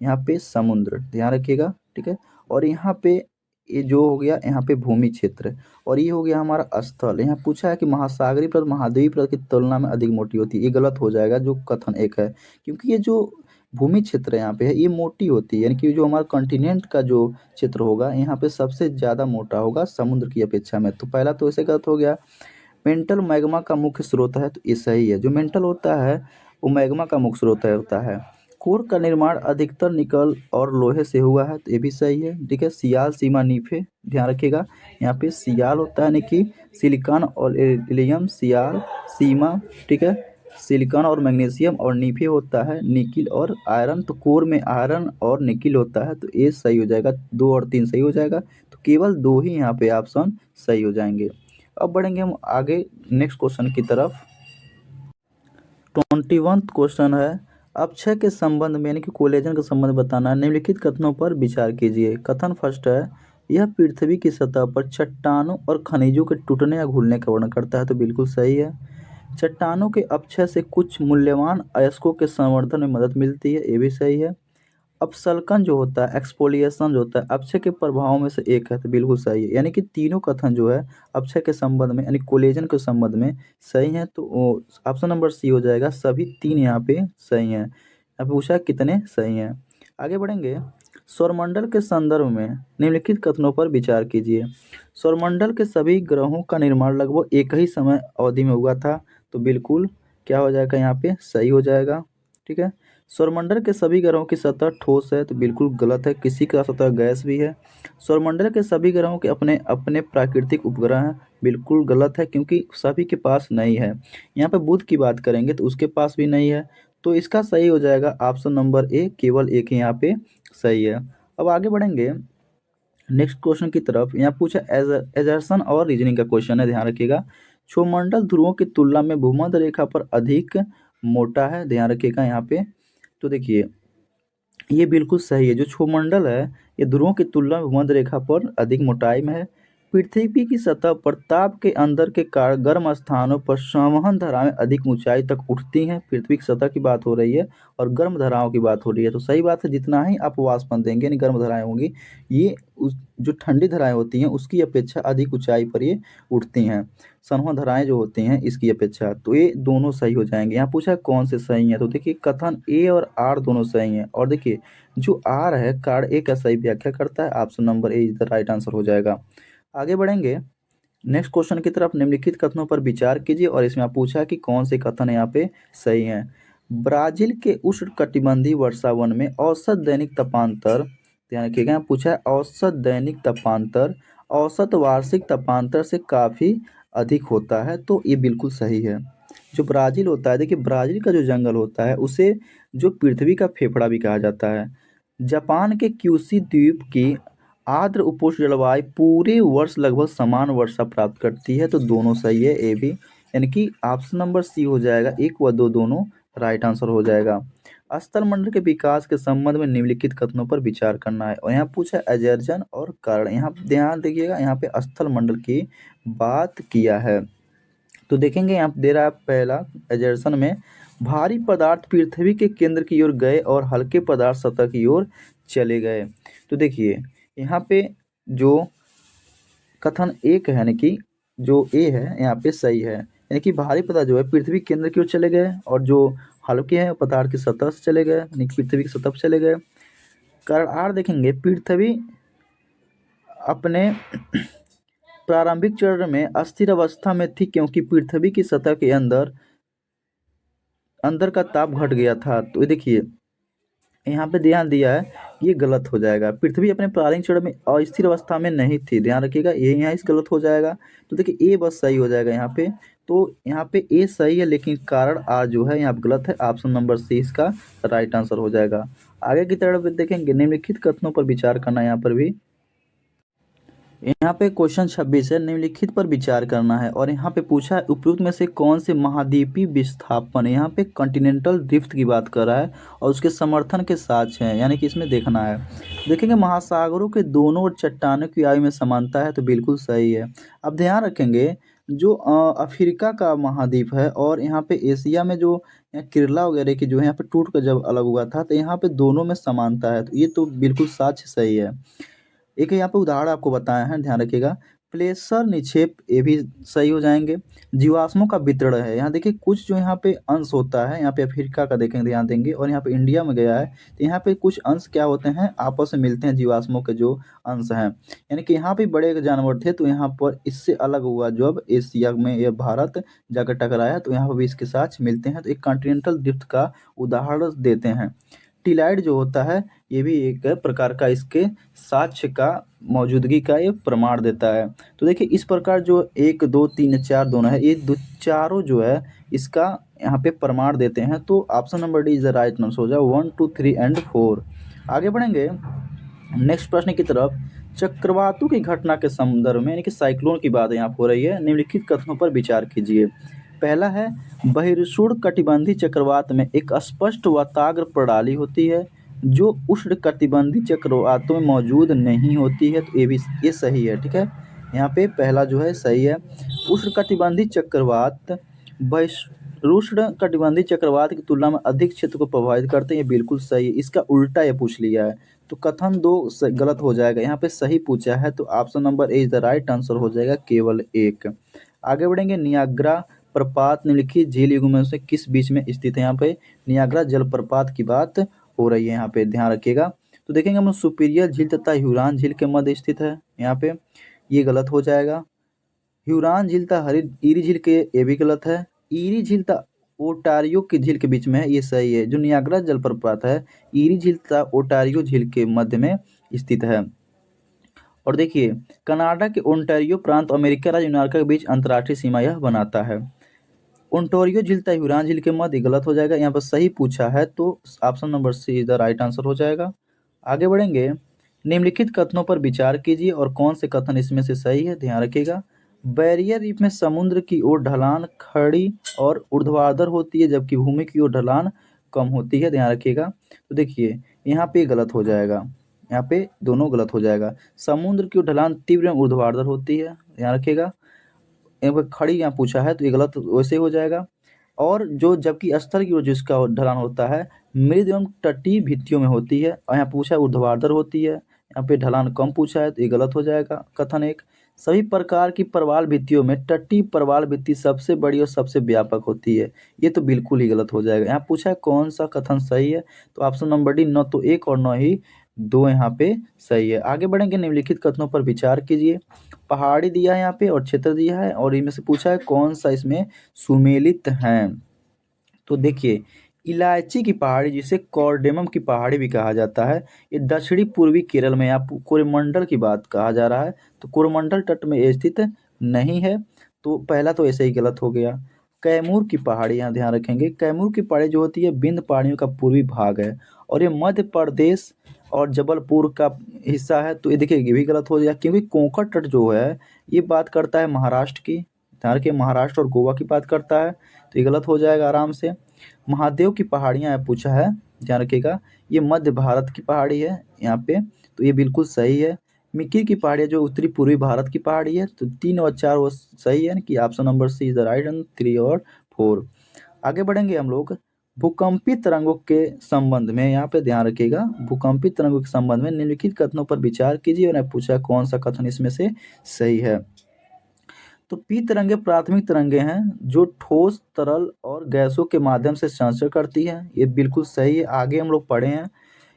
यहाँ पे समुद्र, ध्यान रखिएगा, ठीक है। और यहाँ पे ये जो हो गया यहाँ पे भूमि क्षेत्र, और ये हो गया हमारा स्थल। यहाँ पूछा है कि महासागरीय परत महाद्वीपीय परत की तुलना में अधिक मोटी होती है, ये गलत हो जाएगा जो कथन एक है, क्योंकि ये जो भूमि क्षेत्र यहाँ पे है ये मोटी होती है, यानी कि जो हमारा कॉन्टिनेंट का जो क्षेत्र होगा यहाँ पे सबसे ज़्यादा मोटा होगा समुद्र की अपेक्षा में। तो पहला तो इसे गलत हो गया। मेंटल मैग्मा का मुख्य स्रोत है, तो ये सही है, जो मेंटल होता है वो मैग्मा का मुख्य स्रोत होता है। कोर का निर्माण अधिकतर निकल और लोहे से हुआ है, तो ये भी सही है, ठीक है। सियाल सीमा नीफे, ध्यान रखिएगा, यहाँ पे सियाल होता है यानी कि सिलिकॉन और एल्यूमिनियम, सियाल सीमा, ठीक है। सिलिकॉन और मैग्नीशियम, और नीफे होता है निकिल और आयरन। तो कोर में आयरन और निकिल होता है, तो ये सही हो जाएगा, 2 और 3 सही हो जाएगा, तो केवल 2 ही यहाँ पे ऑप्शन सही हो जाएंगे। अब बढ़ेंगे हम आगे नेक्स्ट क्वेश्चन की तरफ। 21वां क्वेश्चन है, अपक्षय के संबंध में यानी कि कोलेजन का संबंध बताना है, निम्नलिखित कथनों पर विचार कीजिए। कथन फर्स्ट है, यह पृथ्वी की सतह पर चट्टानों और खनिजों के टूटने या घुलने का वर्णन करता है, तो बिल्कुल सही है। चट्टानों के अपक्षय से कुछ मूल्यवान अयस्कों के संवर्धन में मदद मिलती है, ये भी सही है। अपसल्कन जो होता है, एक्सफोलिएशन जो होता है, अपक्षय के प्रभावों में से एक है, तो बिल्कुल सही है। यानी कि तीनों कथन जो है अपक्षय के संबंध में यानी कोलेजन के संबंध में सही है, तो ऑप्शन नंबर सी हो जाएगा, सभी 3 यहाँ पे सही हैं। यहाँ पे पूछा है कितने सही हैं। आगे बढ़ेंगे। सौरमंडल के संदर्भ में निम्नलिखित कथनों पर विचार कीजिए। सौरमंडल के सभी ग्रहों का निर्माण लगभग एक ही समय अवधि में हुआ था, तो बिल्कुल क्या हो जाएगा यहाँ पे सही हो जाएगा, ठीक है। सौरमंडल के सभी ग्रहों की सतह ठोस है, तो बिल्कुल गलत है, किसी का सतह गैस भी है। सौरमंडल के सभी ग्रहों के अपने अपने प्राकृतिक उपग्रह हैं, बिल्कुल गलत है, क्योंकि सभी के पास नहीं है। यहाँ पे बुध की बात करेंगे तो उसके पास भी नहीं है, तो इसका सही हो जाएगा ऑप्शन नंबर ए, केवल एक ही यहाँ पे सही है। अब आगे बढ़ेंगे नेक्स्ट क्वेश्चन की तरफ। यहाँ पूछा एजर्सन और रीजनिंग का क्वेश्चन है, ध्यान रखिएगा। क्षोमंडल ध्रुवों की तुलना में भूमध्य रेखा पर अधिक मोटा है, ध्यान रखिएगा यहाँ पे। तो देखिए ये बिल्कुल सही है, जो क्षोमंडल है ये ध्रुवों की तुलना में भूमध्य रेखा पर अधिक मोटाई में है। पृथ्वी की सतह पर ताप के अंदर के कारण गर्म स्थानों पर संवहन धाराएं अधिक ऊंचाई तक उठती हैं, पृथ्वी की सतह की बात हो रही है, और गर्म धाराओं की बात हो रही है, तो सही बात है, जितना ही आप वाष्पन देंगे यानी गर्म धाराएं होंगी, ये उस जो ठंडी धाराएं होती हैं उसकी अपेक्षा अधिक ऊंचाई पर ये उठती हैं, संवहन धाराएं जो होती हैं इसकी अपेक्षा। तो ये दोनों सही हो जाएंगे। यहाँ पूछा है कौन से सही है, तो देखिए कथन ए और आर दोनों सही हैं, और देखिए जो आर है कार्ड ए का सही व्याख्या करता है, option number A is the right answer हो जाएगा। आगे बढ़ेंगे नेक्स्ट क्वेश्चन की तरफ। निम्नलिखित कथनों पर विचार कीजिए, और इसमें आप पूछा कि कौन से कथन यहाँ पे सही हैं। ब्राजील के उष्णकटिबंधीय वर्षा वन में औसत दैनिक तापांतर, ध्यान रखिएगा, यहाँ पूछा है औसत दैनिक तापांतर औसत वार्षिक तापांतर से काफ़ी अधिक होता है, तो ये बिल्कुल सही है। जो ब्राज़ील होता है, देखिए ब्राज़ील का जो जंगल होता है उसे जो पृथ्वी का फेफड़ा भी कहा जाता है। जापान के क्यूशी द्वीप की आर्द्र उपोष्ण जलवायु पूरे वर्ष लगभग समान वर्षा प्राप्त करती है, तो दोनों सही है, ए भी, यानी कि ऑप्शन नंबर सी हो जाएगा, 1 व 2 दोनों राइट आंसर हो जाएगा। स्थल मंडल के विकास के संबंध में निम्नलिखित कथनों पर विचार करना है, और यहाँ पूछा एजर्जन और कारण। यहाँ ध्यान देखिएगा, यहाँ पे स्थल मंडल की बात किया है, तो देखेंगे यहाँ पे दे रहा है पहला एजर्सन में भारी पदार्थ पृथ्वी के केंद्र की ओर गए और हल्के पदार्थ सतह की ओर चले गए। तो देखिए यहाँ पे जो कथन एक है, यानी कि जो ए है यहाँ पे सही है, यानी कि भारी पदार्थ जो है पृथ्वी केंद्र की ओर चले गए और जो हल्के हैं पदार्थ की सतह से चले गए, यानी कि पृथ्वी की सतह पर चले गए। कारण आर देखेंगे, पृथ्वी अपने प्रारंभिक चरण में अस्थिर अवस्था में थी क्योंकि पृथ्वी की सतह के अंदर अंदर का ताप घट गया था। तो ये देखिए यहाँ पे ध्यान दिया है, ये गलत हो जाएगा। पृथ्वी अपने प्रारंभिक चरण में अस्थिर अवस्था में नहीं थी, ध्यान रखिएगा, ये यहाँ इस गलत हो जाएगा। तो देखिए ए बस सही हो जाएगा यहाँ पे। तो यहाँ पे ए सही है लेकिन कारण आर जो है यहाँ पे गलत है। ऑप्शन नंबर सी इसका राइट आंसर हो जाएगा। आगे की तरफ देखेंगे, निम्नलिखित कथनों पर विचार करना है यहाँ पर भी। यहाँ पे क्वेश्चन 26 है, निम्नलिखित पर विचार करना है और यहाँ पे पूछा है उपयुक्त में से कौन से महाद्वीपीय विस्थापन, यहाँ पे कॉन्टिनेंटल ड्रिफ्ट की बात कर रहा है और उसके समर्थन के साक्ष्य हैं, यानी कि इसमें देखना है। देखेंगे महासागरों के दोनों ओर चट्टानों की आयु में समानता है, तो बिल्कुल सही है। अब ध्यान रखेंगे जो अफ्रीका का महाद्वीप है और यहाँ पे एशिया में जो केरला वगैरह की जो है यहाँ पे टूट कर जब अलग हुआ था, तो यहाँ पे दोनों में समानता है, तो ये तो बिल्कुल साक्ष्य सही है। एक यहाँ पे उदाहरण आपको बताए हैं, ध्यान रखिएगा। प्लेसर निक्षेप, ये भी सही हो जाएंगे। जीवाश्मों का वितरण है, यहाँ देखिए कुछ जो यहाँ पे अंश होता है, यहाँ पे अफ्रीका का देखेंगे, ध्यान देंगे, और यहाँ पे इंडिया में गया है, तो यहाँ पे कुछ अंश क्या होते हैं, आपस में मिलते हैं, जीवाश्मों के जो अंश हैं। यानी कि यहाँ पे बड़े जानवर थे, तो यहाँ पर इससे अलग हुआ जब एशिया में ये भारत जाकर टकराया, तो यहाँ पर भी इसके साथ मिलते हैं, तो एक कॉन्टिनेंटल ड्रिफ्ट का उदाहरण देते हैं। टिलाइड जो होता है, ये भी एक प्रकार का इसके साक्ष्य का मौजूदगी का ये प्रमाण देता है। तो देखिए इस प्रकार जो 1 2 3 4 दोनों है, ये दो चारों जो है इसका यहाँ पे प्रमाण देते हैं। तो option number D is the right answer हो जाए 1 2 3 एंड 4। आगे बढ़ेंगे नेक्स्ट प्रश्न की तरफ। चक्रवातों की घटना के संदर्भ में, यानी कि साइक्लोन की बात यहाँ हो रही है, निम्नलिखित कथनों पर विचार कीजिए। पहला है, बहिर्षुण कटिबंधीय चक्रवात में एक स्पष्ट वाताग्र प्रणाली होती है जो उष्ण कटिबंधीय चक्रवातों में मौजूद नहीं होती है, तो ये सही है, ठीक है। यहाँ पे पहला जो है सही है। उष्ण कटिबंधीय चक्रवात उष्ण कटिबंधीय चक्रवात की तुलना में अधिक क्षेत्र को प्रभावित करते हैं, ये बिल्कुल सही है। इसका उल्टा ये पूछ लिया है, तो कथन 2 गलत हो जाएगा। यहाँ पे सही पूछा है, तो option number A is the right answer हो जाएगा, केवल 1। आगे बढ़ेंगे, नियाग्रा प्रपात निम्नलिखित झील युग्मों से किस बीच में स्थित है। यहाँ पे नियाग्रा जलप्रपात की बात हो रही है, यहाँ पे ध्यान रखिएगा। तो देखेंगे हम सुपीरियर झील तथा ह्यूरॉन झील के मध्य स्थित है, यहाँ पे ये गलत हो जाएगा। ह्यूरॉन झील तथा ईरी झील के, ये भी गलत है। ईरी झील तथा ओटारियो की झील के बीच में है, ये सही है। जो नियाग्रा जलप्रपात है, ईरी झील तथा ओटारियो झील के मध्य में स्थित है। और देखिए कनाडा के ओंटारियो प्रांत अमेरिका राज्य न्यूयॉर्क के बीच अंतर्राष्ट्रीय सीमा यह बनाता है। ओंटारियो झील तथा ह्यूरॉन झील के मध्य गलत हो जाएगा, यहाँ पर सही पूछा है, तो option number C is the right answer हो जाएगा। आगे बढ़ेंगे, निम्नलिखित कथनों पर विचार कीजिए और कौन से कथन इसमें से सही है, ध्यान रखिएगा। बैरियर रीफ में समुद्र की ओर ढलान खड़ी और ऊर्ध्वाधर होती है जबकि भूमि की ओर ढलान कम होती है, ध्यान रखिएगा। तो देखिए यहाँ पे गलत हो जाएगा, यहाँ पे दोनों गलत हो जाएगा। समुद्र की ओर ढलान तीव्र एवं ऊर्ध्वाधर होती है, ध्यान रखिएगा। यहाँ पर खड़ी यहाँ पूछा है, तो ये गलत वैसे हो जाएगा। और जो जबकि स्तर की ओर जिसका ढलान होता है मृद एवं तटीय भित्तियों में होती है, और यहाँ पूछा है ऊर्ध्वाधर होती है, यहाँ पे ढलान कम पूछा है, तो ये गलत हो जाएगा कथन 1। सभी प्रकार की प्रवाल भित्तियों में तटीय प्रवाल भित्ति सबसे बड़ी और सबसे व्यापक होती है, ये तो बिल्कुल ही गलत हो जाएगा। यहाँ पूछा है कौन सा कथन सही है, तो ऑप्शन नंबर डी, न तो 1 और न ही 2 यहाँ पे सही है। आगे बढ़ेंगे, निम्नलिखित कथनों पर विचार कीजिए। पहाड़ी दिया है यहाँ पे और क्षेत्र दिया है, और इनमें से पूछा है कौन सा इसमें सुमेलित है। तो देखिए इलायची की पहाड़ी, जिसे कॉर्डेमम की पहाड़ी भी कहा जाता है, ये दक्षिणी पूर्वी केरल में, यहाँ कोरोमंडल की बात कहा जा रहा है, तो कोरोमंडल तट में स्थित नहीं है, तो पहला तो ऐसे ही गलत हो गया। कैमूर की पहाड़ी, यहाँ ध्यान रखेंगे, कैमूर की पहाड़ी जो होती है विंध्य पहाड़ियों का पूर्वी भाग है और ये मध्य प्रदेश और जबलपुर का हिस्सा है, तो ये देखिए ये भी गलत हो जाएगा क्योंकि कोंकण तट जो है ये बात करता है महाराष्ट्र की, ध्यान रखिए, महाराष्ट्र और गोवा की बात करता है, तो ये गलत हो जाएगा आराम से। महादेव की पहाड़ियाँ पूछा है, ध्यान रखिएगा, ये मध्य भारत की पहाड़ी है यहाँ पे, तो ये बिल्कुल सही है। मिकिर की पहाड़ियाँ जो उत्तरी पूर्वी भारत की पहाड़ी है, तो 3 और 4 वो सही है कि option number C is the right and 3 और 4। आगे बढ़ेंगे हम लोग भूकंपी तरंगों के संबंध में, यहाँ पे ध्यान रखिएगा, भूकंपी तरंगों के संबंध में निम्नलिखित कथनों पर विचार कीजिए और पूछा कौन सा कथन इसमें से सही है। तो पी तरंगे प्राथमिक तरंगे हैं जो ठोस, तरल और गैसों के माध्यम से संचरण करती है। ये बिल्कुल सही है, आगे हम लोग पढ़े हैं।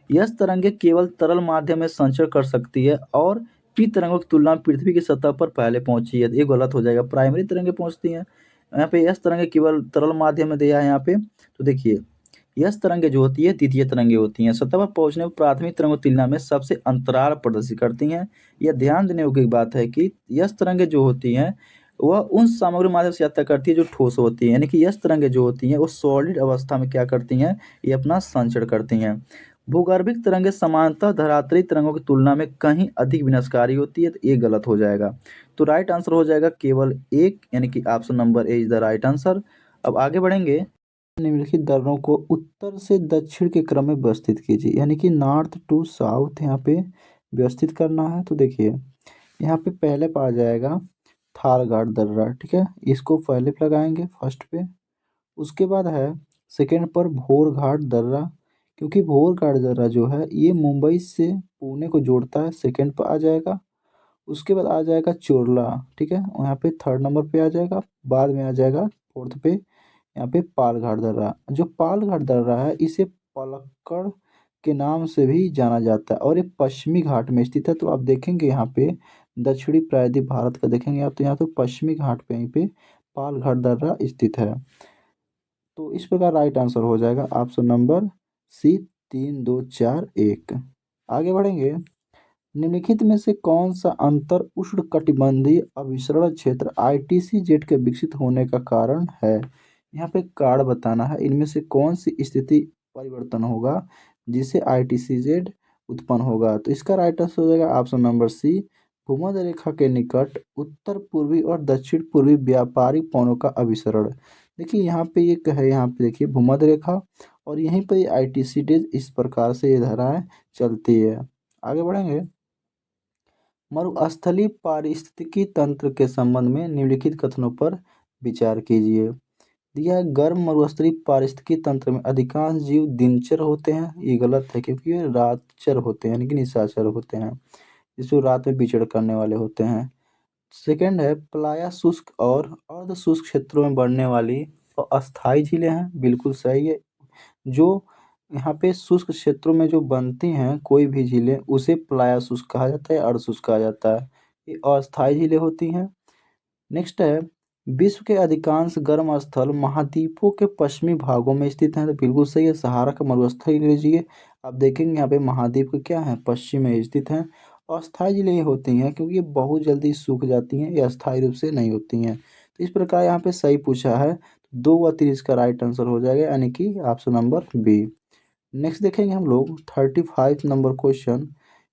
यस तरंगे केवल तरल माध्यम में संचरण कर सकती है और पी तरंगों की तुलना में पृथ्वी की सतह पर पहले पहुंची है। ये गलत हो जाएगा, प्राइमरी तरंगे पहुंचती हैं। यहाँ पे यस तरंगे केवल तरल माध्यम में दिया है यहाँ पे। तो देखिए, यस तरंगे जो होती है द्वितीय तरंगे होती हैं, सतह पर पहुंचने पर प्राथमिक तरंगों की तुलना में सबसे अंतराल प्रदर्शित करती हैं। यह ध्यान देने योग्य बात है कि यस तरंगे जो होती हैं वह उन सामग्री माध्यम से यात्रा करती है जो ठोस होती है, यानी कि यस तरंगे जो होती हैं वो सॉलिड अवस्था में क्या करती हैं, ये अपना संचरण करती हैं। भूगर्भिक तरंगे समानतः धरातली तरंगों की तुलना में कहीं अधिक विनाशकारी होती है, तो ये गलत हो जाएगा। तो राइट आंसर हो जाएगा केवल एक, यानी कि option number A is the right answer. अब आगे बढ़ेंगे। निम्नलिखित दर्रों को उत्तर से दक्षिण के क्रम में व्यवस्थित कीजिए, यानी कि नॉर्थ टू साउथ यहाँ पे व्यवस्थित करना है। तो देखिए, यहाँ पे पहले पा जाएगा थारघाट दर्रा, ठीक है, इसको पहले पे लगाएंगे फर्स्ट पे। उसके बाद है सेकंड पर भोरघाट दर्रा, क्योंकि भोरघाट दर्रा जो है ये मुंबई से पुणे को जोड़ता है, सेकंड पर आ जाएगा। उसके बाद आ जाएगा चोरला, ठीक है, और यहाँ पे थर्ड नंबर पे आ जाएगा। बाद में आ जाएगा फोर्थ पे यहाँ पे पालघाट दर्रा। जो पालघाट दर्रा है इसे पलक्कड़ के नाम से भी जाना जाता है और ये पश्चिमी घाट में स्थित है। तो आप देखेंगे यहाँ पे दक्षिणी प्रायद्वीप भारत का देखेंगे आप, तो यहाँ तो पश्चिमी घाट पे यहीं पे पालघाट दर्रा स्थित है। तो इस प्रकार राइट आंसर हो जाएगा ऑप्शन नंबर सी, 3 2 4 1। आगे बढ़ेंगे। निम्नलिखित में से कौन सा अंतर उष्णकटिबंधीय अभिसरण क्षेत्र ITCZ के विकसित होने का कारण है? यहाँ पे कारण बताना है, इनमें से कौन सी स्थिति परिवर्तन होगा जिससे ITCZ उत्पन्न होगा। तो इसका राइट आंसर हो जाएगा ऑप्शन नंबर सी, भूमध्य रेखा के निकट उत्तर पूर्वी और दक्षिण पूर्वी व्यापारिक पवनों का अभिसरण। देखिए यहाँ पे ये है, यहाँ पे देखिए भूमध्य रेखा और यहीं पर ITCZ इस प्रकार से ये धाराएं चलती है। आगे बढ़ेंगे। मरुस्थलीय पारिस्थितिकी तंत्र के संबंध में निम्नलिखित कथनों पर विचार कीजिए। दिया है, गर्म मरुस्थलीय पारिस्थितिकी तंत्र में अधिकांश जीव दिनचर होते हैं। ये गलत है, क्योंकि ये रातचर होते हैं, यानी कि निशाचर होते हैं, जो रात में विचरण करने वाले होते हैं। सेकंड है, प्लाया शुष्क और अर्ध शुष्क क्षेत्रों में बढ़ने वाली और अस्थायी झीलें हैं। बिल्कुल सही है। जो यहाँ पे शुष्क क्षेत्रों में जो बनती हैं कोई भी झीलें, उसे प्लाया शुष्क कहा जाता है, अर्ध शुष्क कहा जाता है। ये अस्थायी झीलें होती हैं। नेक्स्ट है, विश्व के अधिकांश गर्म स्थल महाद्वीपों के पश्चिमी भागों में स्थित हैं। तो बिल्कुल सही है, सहारा का मरुस्थल ले लीजिए, आप देखेंगे यहाँ पे महाद्वीप के क्या है, पश्चिम में स्थित हैं। अस्थायी झीलें ये होती हैं क्योंकि ये बहुत जल्दी सूख जाती हैं, ये अस्थायी रूप से नहीं होती हैं। तो इस प्रकार यहाँ पे सही पूछा है, 2 व 3 इसका राइट आंसर हो जाएगा, यानी कि ऑप्शन नंबर बी। नेक्स्ट देखेंगे हम लोग 35 नंबर क्वेश्चन।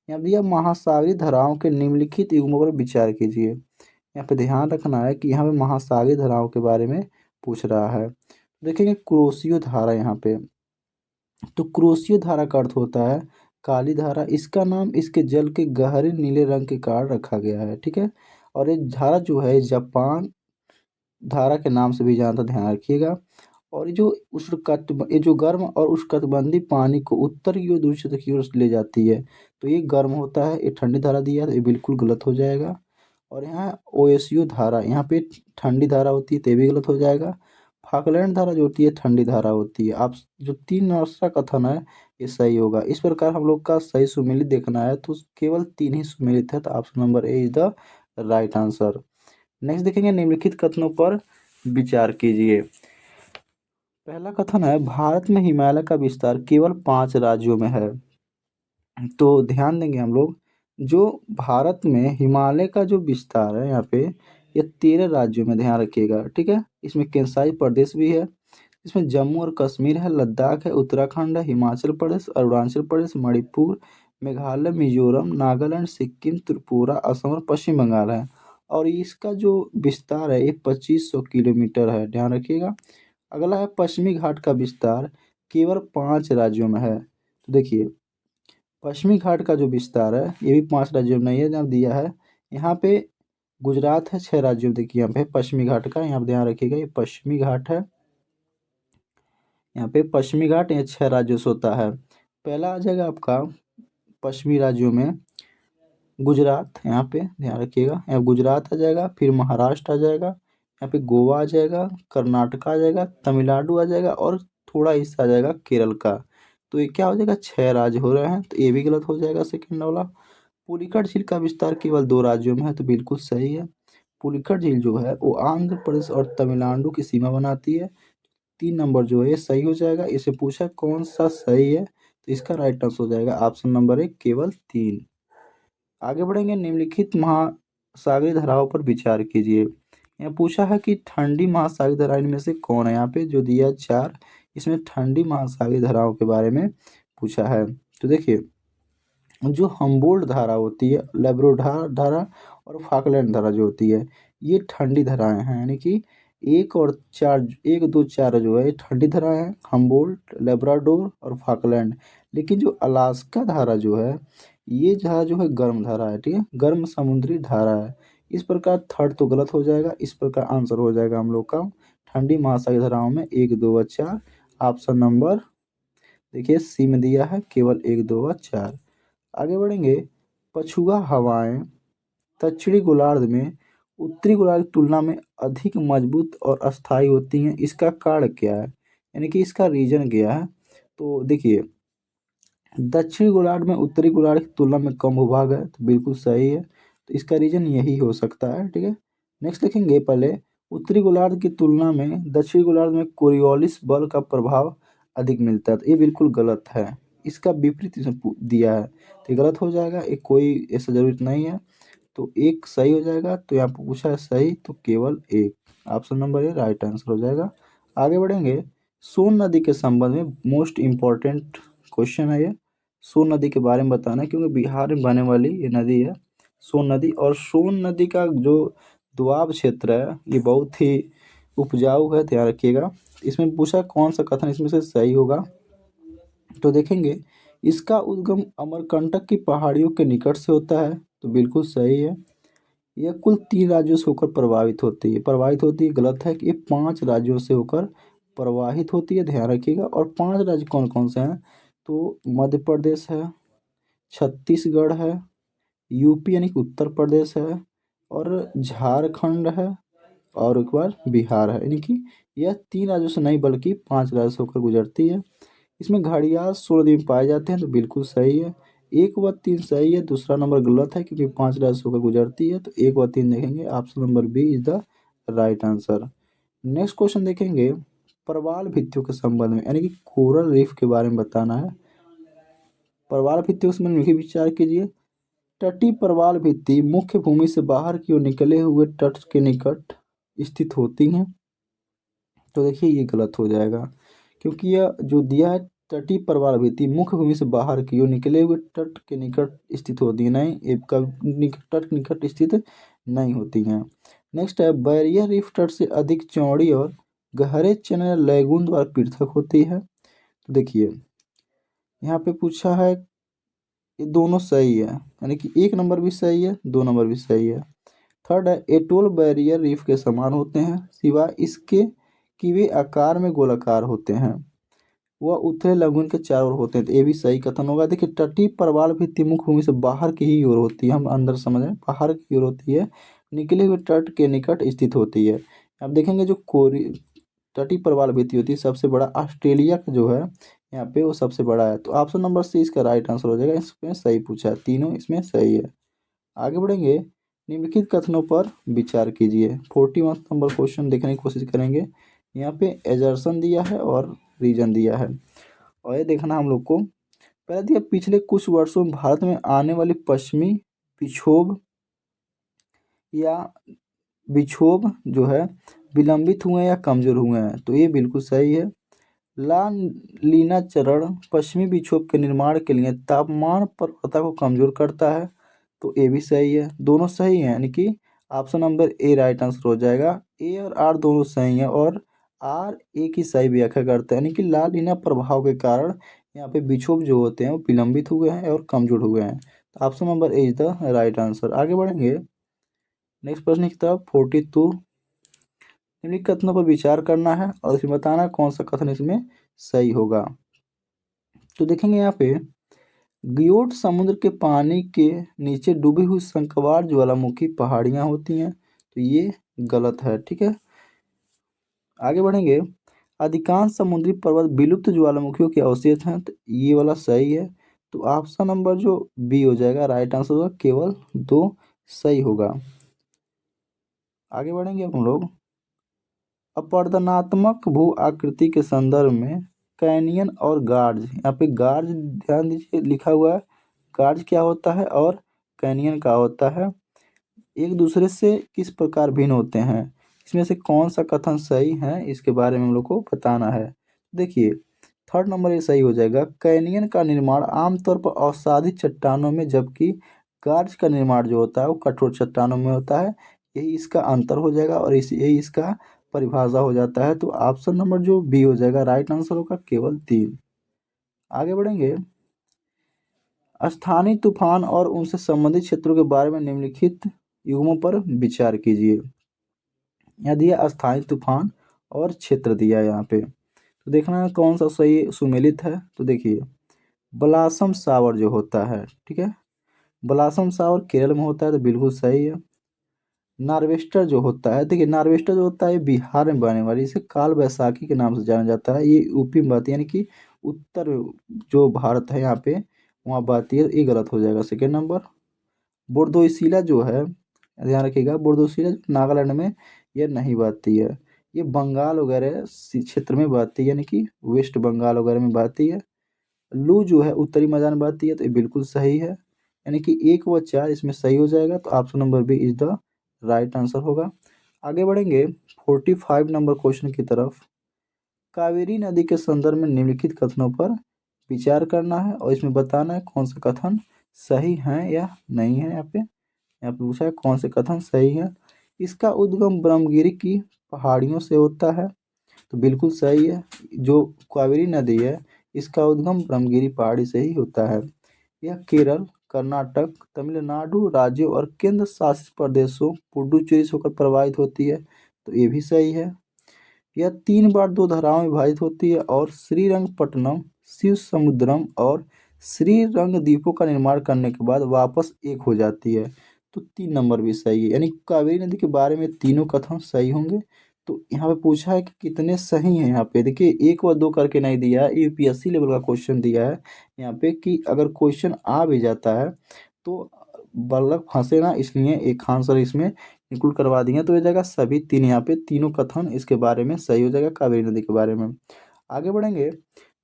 यहाँ दिया महासागरीय धाराओं के निम्नलिखित युग्मों पर विचार कीजिए। यहाँ पे ध्यान रखना है कि यहाँ पे महासागरीय धाराओं के बारे में पूछ रहा है। देखेंगे क्रोशियो धारा यहाँ पे, तो क्रोशियो धारा का अर्थ होता है काली धारा। इसका नाम इसके जल के गहरे नीले रंग के कारण रखा गया है, ठीक है। और ये धारा जो है जापान धारा के नाम से भी जानता, ध्यान रखिएगा। और ये जो गर्म और उष्णकटिबंधीय पानी को उत्तर की ओर दूसरी सतह की ओर ले जाती है, तो ये गर्म होता है। ये ठंडी धारा दिया है, तो ये बिल्कुल गलत हो जाएगा। और यहाँ ओएसयू धारा, यहाँ पे ठंडी धारा होती है, तो ये भी गलत हो जाएगा। फाकलैंड धारा जो होती है ठंडी धारा होती है। आप जो 3 नंबर का कथन है ये सही होगा। इस प्रकार हम लोग का सही सुमेलित देखना है तो केवल 3 ही सुमेलित है, तो option number A is the right answer. Next देखेंगे, निम्नलिखित कथनों पर विचार कीजिए। पहला कथन है, भारत में हिमालय का विस्तार केवल 5 राज्यों में है। तो ध्यान देंगे हम लोग, जो भारत में हिमालय का जो विस्तार है यहाँ पे, ये 13 राज्यों में, ध्यान रखिएगा, ठीक है। इसमें केंसाई प्रदेश भी है, इसमें जम्मू और कश्मीर है, लद्दाख है, उत्तराखंड है, हिमाचल प्रदेश, अरुणाचल प्रदेश, मणिपुर, मेघालय, मिजोरम, नागालैंड, सिक्किम, त्रिपुरा, असम और पश्चिम बंगाल है। और इसका जो विस्तार है ये 2500 किलोमीटर है, ध्यान रखिएगा। अगला है पश्चिमी घाट का विस्तार केवल 5 राज्यों में है। तो देखिए, पश्चिमी घाट का जो विस्तार है ये भी 5 राज्यों में नहीं है, जहाँ दिया है यहाँ पे गुजरात है, 6 राज्यों में। देखिए यहाँ पे पश्चिमी घाट का, यहाँ पे ध्यान रखिएगा, ये पश्चिमी घाट है। यहाँ पे पश्चिमी घाट ये 6 राज्यों से होता है। पहला आ जाएगा आपका पश्चिमी राज्यों में गुजरात, यहाँ पे ध्यान रखिएगा, यहाँ गुजरात आ जाएगा, फिर महाराष्ट्र आ जाएगा, यहाँ पे गोवा आ जाएगा, कर्नाटका आ जाएगा, तमिलनाडु आ जाएगा और थोड़ा हिस्सा आ जाएगा केरल का। तो ये क्या हो जाएगा, 6 राज्य हो रहे हैं, तो ये भी गलत हो जाएगा सेकंड वाला। पुलिकट झील का विस्तार केवल 2 राज्यों में है, तो बिल्कुल सही है। पुलिकट झील जो है वो आंध्र प्रदेश और तमिलनाडु की सीमा बनाती है। 3 नंबर जो है ये सही हो जाएगा। इसे पूछा कौन सा सही है, तो इसका राइट आंसर हो जाएगा ऑप्शन नंबर 1 केवल 3। आगे बढ़ेंगे, निम्नलिखित महासागरीय धाराओं पर विचार कीजिए। यहाँ पूछा है कि ठंडी महासागरीय धारा इनमें से कौन है, यहाँ पे जो दिया है 4, इसमें ठंडी महासागरीय धाराओं के बारे में पूछा है। तो देखिए, जो हम्बोल्ट धारा होती है, लैब्राडोर धारा और फाकलैंड धारा जो होती है, ये ठंडी धाराएं हैं, यानी कि 1 और 4, 1, 2, 4 जो है ये ठंडी धाराएं हैं, हम्बोल्ट, लैब्राडोर और फाकलैंड। लेकिन जो अलास्का धारा जो है, ये धारा जो है गर्म धारा है, ठीक है, गर्म समुद्री धारा है। इस प्रकार थर्ड तो गलत हो जाएगा, इस प्रकार आंसर हो जाएगा हम लोग का ठंडी महासागरीय धाराओं में 1, 2 व 4। ऑप्शन नंबर देखिए सी में दिया है केवल 1, 2 व 4। आगे बढ़ेंगे, पछुआ हवाएं दक्षिणी गोलार्ध में उत्तरी गोलार्ध की तुलना में अधिक मजबूत और अस्थायी होती हैं, इसका कारण क्या है, यानी कि इसका रीजन क्या है। तो देखिए, दक्षिणी गोलार्ध में उत्तरी गोलार्ध की तुलना में कम भूभाग है, तो बिल्कुल सही है, तो इसका रीजन यही हो सकता है, ठीक है। नेक्स्ट देखेंगे, पहले उत्तरी गोलार्ध की तुलना में दक्षिणी गोलार्ध में कोरियोलिस बल का प्रभाव अधिक मिलता है, तो ये बिल्कुल गलत है। इसका विपरीत इसमें दिया है, तो ये गलत हो जाएगा, एक कोई ऐसा जरूरत नहीं है, तो एक सही हो जाएगा। तो यहाँ पर पूछा है सही, तो केवल एक, option number A right answer हो जाएगा। आगे बढ़ेंगे, सोन नदी के संबंध में मोस्ट इम्पॉर्टेंट क्वेश्चन है ये। सोन नदी के बारे में बताना है, क्योंकि बिहार में बहने वाली ये नदी है सोन नदी। और सोन नदी का जो दोआब क्षेत्र है ये बहुत ही उपजाऊ है, ध्यान रखिएगा। इसमें पूछा कौन सा कथन इसमें से सही होगा, तो देखेंगे, इसका उद्गम अमरकंटक की पहाड़ियों के निकट से होता है, तो बिल्कुल सही है। यह कुल 3 राज्यों से होकर प्रवाहित होती है, गलत है कि ये 5 राज्यों से होकर प्रवाहित होती है, ध्यान रखिएगा। और 5 राज्य कौन कौन से हैं, तो मध्य प्रदेश है, छत्तीसगढ़ है, यूपी यानी कि उत्तर प्रदेश है, और झारखंड है, और एक बार बिहार है, यानी कि यह 3 राज्यों से नहीं बल्कि 5 राज्यों से होकर गुजरती है। इसमें घड़ियाल सोलह में पाए जाते हैं, तो बिल्कुल सही है। 1 व 3 सही है, दूसरा नंबर गलत है क्योंकि 5 राज्य होकर गुजरती है, तो 1 व 3 देखेंगे, option number B is the right answer. Next question देखेंगे, प्रवाल भित्तियों के संबंध में, यानी कि कोरल रीफ के बारे में बताना है। प्रवाल भित्तियों के संबंध में भी विचार कीजिए। तटीय प्रवाल भित्ति मुख्य भूमि से बाहर की ओर निकले हुए तट के निकट स्थित होती हैं, तो देखिए ये गलत हो जाएगा, क्योंकि यह जो दिया है तटीय प्रवाल भित्ति मुख्य भूमि से बाहर की ओर निकले हुए तट के निकट स्थित होती है, नहीं, ये तट के निकट स्थित नहीं होती हैं। नेक्स्ट है, बैरियर रीफ तट से अधिक चौड़ी और गहरे चैनल लैगून द्वारा पृथक होती है, तो देखिए यहाँ पे पूछा है, ये दोनों सही है, यानी कि 1 नंबर भी सही है, 2 नंबर भी सही है। थर्ड है, एटोल बैरियर रीफ के समान होते हैं सिवाय इसके कि वे आकार में गोलाकार होते हैं, वह उथले लगुन के चारों ओर होते हैं, तो ये भी सही कथन होगा। देखिए, तटीय प्रवाल भित्ति मुख्य भूमि से बाहर की ही ओर होती है, हम अंदर समझें, बाहर की ओर होती है, निकले हुए तट के निकट स्थित होती है। अब देखेंगे, जो कोरी तटीय प्रवाल भित्ति होती है सबसे बड़ा ऑस्ट्रेलिया का जो है यहाँ पे वो सबसे बड़ा है, तो ऑप्शन नंबर सी इसका राइट आंसर हो जाएगा। इसमें सही पूछा है, तीनों इसमें सही है। आगे बढ़ेंगे, निम्नलिखित कथनों पर विचार कीजिए। 41 नंबर क्वेश्चन देखने की कोशिश करेंगे। यहाँ पे एजर्सन दिया है और रीजन दिया है, और ये देखना हम लोग को। पहले दिया, पिछले कुछ वर्षों में भारत में आने वाली पश्चिमी विक्षोभ या विक्षोभ जो है विलंबित हुए या कमजोर हुए हैं, तो ये बिल्कुल सही है। ला लीना चरण पश्चिमी विक्षोभ के निर्माण के लिए तापमान प्रवणता को कमजोर करता है, तो ये भी सही है, दोनों सही हैं, यानी कि option number A right answer हो जाएगा। ए और आर दोनों सही हैं, और आर ए की सही व्याख्या करता है, यानी कि ला लीना प्रभाव के कारण यहाँ पे विक्षोभ जो होते हैं वो विलंबित हुए हैं और कमजोर हुए हैं, तो option number A is the right answer. आगे बढ़ेंगे, नेक्स्ट प्रश्न की तरफ। 42, निम्नलिखित कथनों पर विचार करना है और इसमें बताना है कौन सा कथन इसमें सही होगा। तो देखेंगे यहाँ पे, ग्योट समुद्र के पानी के नीचे डूबी हुई शंखवार ज्वालामुखी पहाड़ियाँ होती हैं, तो ये गलत है। ठीक है, आगे बढ़ेंगे। अधिकांश समुद्री पर्वत विलुप्त ज्वालामुखियों के अवशेष हैं, तो ये वाला सही है। तो ऑप्शन नंबर जो बी हो जाएगा राइट आंसर होगा, केवल दो सही होगा। आगे बढ़ेंगे हम लोग। अपरदनात्मक भू आकृति के संदर्भ में कैनियन और गार्ज, यहाँ पे गार्ज ध्यान दीजिए लिखा हुआ है, गार्ज क्या होता है और कैनियन क्या होता है, एक दूसरे से किस प्रकार भिन्न होते हैं, इसमें से कौन सा कथन सही है, इसके बारे में हम लोग को बताना है। देखिए थर्ड नंबर ये सही हो जाएगा। कैनियन का निर्माण आमतौर पर अवसादी चट्टानों में, जबकि गार्ज का निर्माण जो होता है वो कठोर चट्टानों में होता है। यही इसका अंतर हो जाएगा और यही इसका परिभाषा हो जाता है। तो ऑप्शन नंबर जो बी हो जाएगा राइट आंसर होगा, केवल 3। आगे बढ़ेंगे। स्थानीय तूफान और उनसे संबंधित क्षेत्रों के बारे में निम्नलिखित युग्मों पर विचार कीजिए। यहाँ दिया स्थानीय तूफान और क्षेत्र दिया है यहाँ पे, तो देखना है कौन सा सही सुमेलित है। तो देखिए बलासम सावर जो होता है, ठीक है, बलासम सावर केरल में होता है, तो बिल्कुल सही है। नार्वेस्टर जो होता है, देखिए नार्वेस्टर जो होता है ये बिहार में बहने वाली, इसे काल वैशाखी के नाम से जाना जाता है, ये यूपी में बहती है, यानी कि उत्तर जो भारत है यहाँ पे वहाँ बहती है, ये गलत हो जाएगा सेकेंड नंबर। बोरदोईसीला जो है, ध्यान रखिएगा, बोरदोईसीला नागालैंड में ये नहीं बहती है, ये बंगाल वगैरह क्षेत्र में बहती है, यानी कि वेस्ट बंगाल वगैरह में बहती है। लू जो है उत्तरी मैदान में बहती है, तो ये बिल्कुल सही है, यानी कि 1 व 4 इसमें सही हो जाएगा। तो option number B is the right answer होगा। आगे बढ़ेंगे 45 नंबर क्वेश्चन की तरफ। कावेरी नदी के संदर्भ में निम्नलिखित कथनों पर विचार करना है और इसमें बताना है कौन सा कथन सही है या नहीं है। यहाँ पे पूछा है कौन से कथन सही है। इसका उद्गम ब्रह्मगिरी की पहाड़ियों से होता है, तो बिल्कुल सही है। जो कावेरी नदी है इसका उद्गम ब्रह्मगिरी पहाड़ी से ही होता है। यह केरल, कर्नाटक, तमिलनाडु राज्यों और केंद्र शासित प्रदेशों पुडुचेरी से होकर प्रवाहित होती है, तो ये भी सही है। यह 3 बार 2 धाराओं में विभाजित होती है और श्रीरंगपट्टनम, शिव समुद्रम और श्रीरंगद्वीपों का निर्माण करने के बाद वापस एक हो जाती है, तो 3 नंबर भी सही है, यानी कावेरी नदी के बारे में तीनों कथन सही होंगे। तो यहाँ पे पूछा है कि कितने सही हैं, यहाँ पे देखिए 1 व 2 करके नहीं दिया है, यूपीएससी लेवल का क्वेश्चन दिया है यहाँ पे कि अगर क्वेश्चन आ भी जाता है तो बालक फंसे ना, इसलिए एक आंसर इसमें इंक्लूड करवा दिए, तो हो जाएगा सभी 3, यहाँ पे तीनों कथन इसके बारे में सही हो जाएगा कावेरी नदी के बारे में। आगे बढ़ेंगे।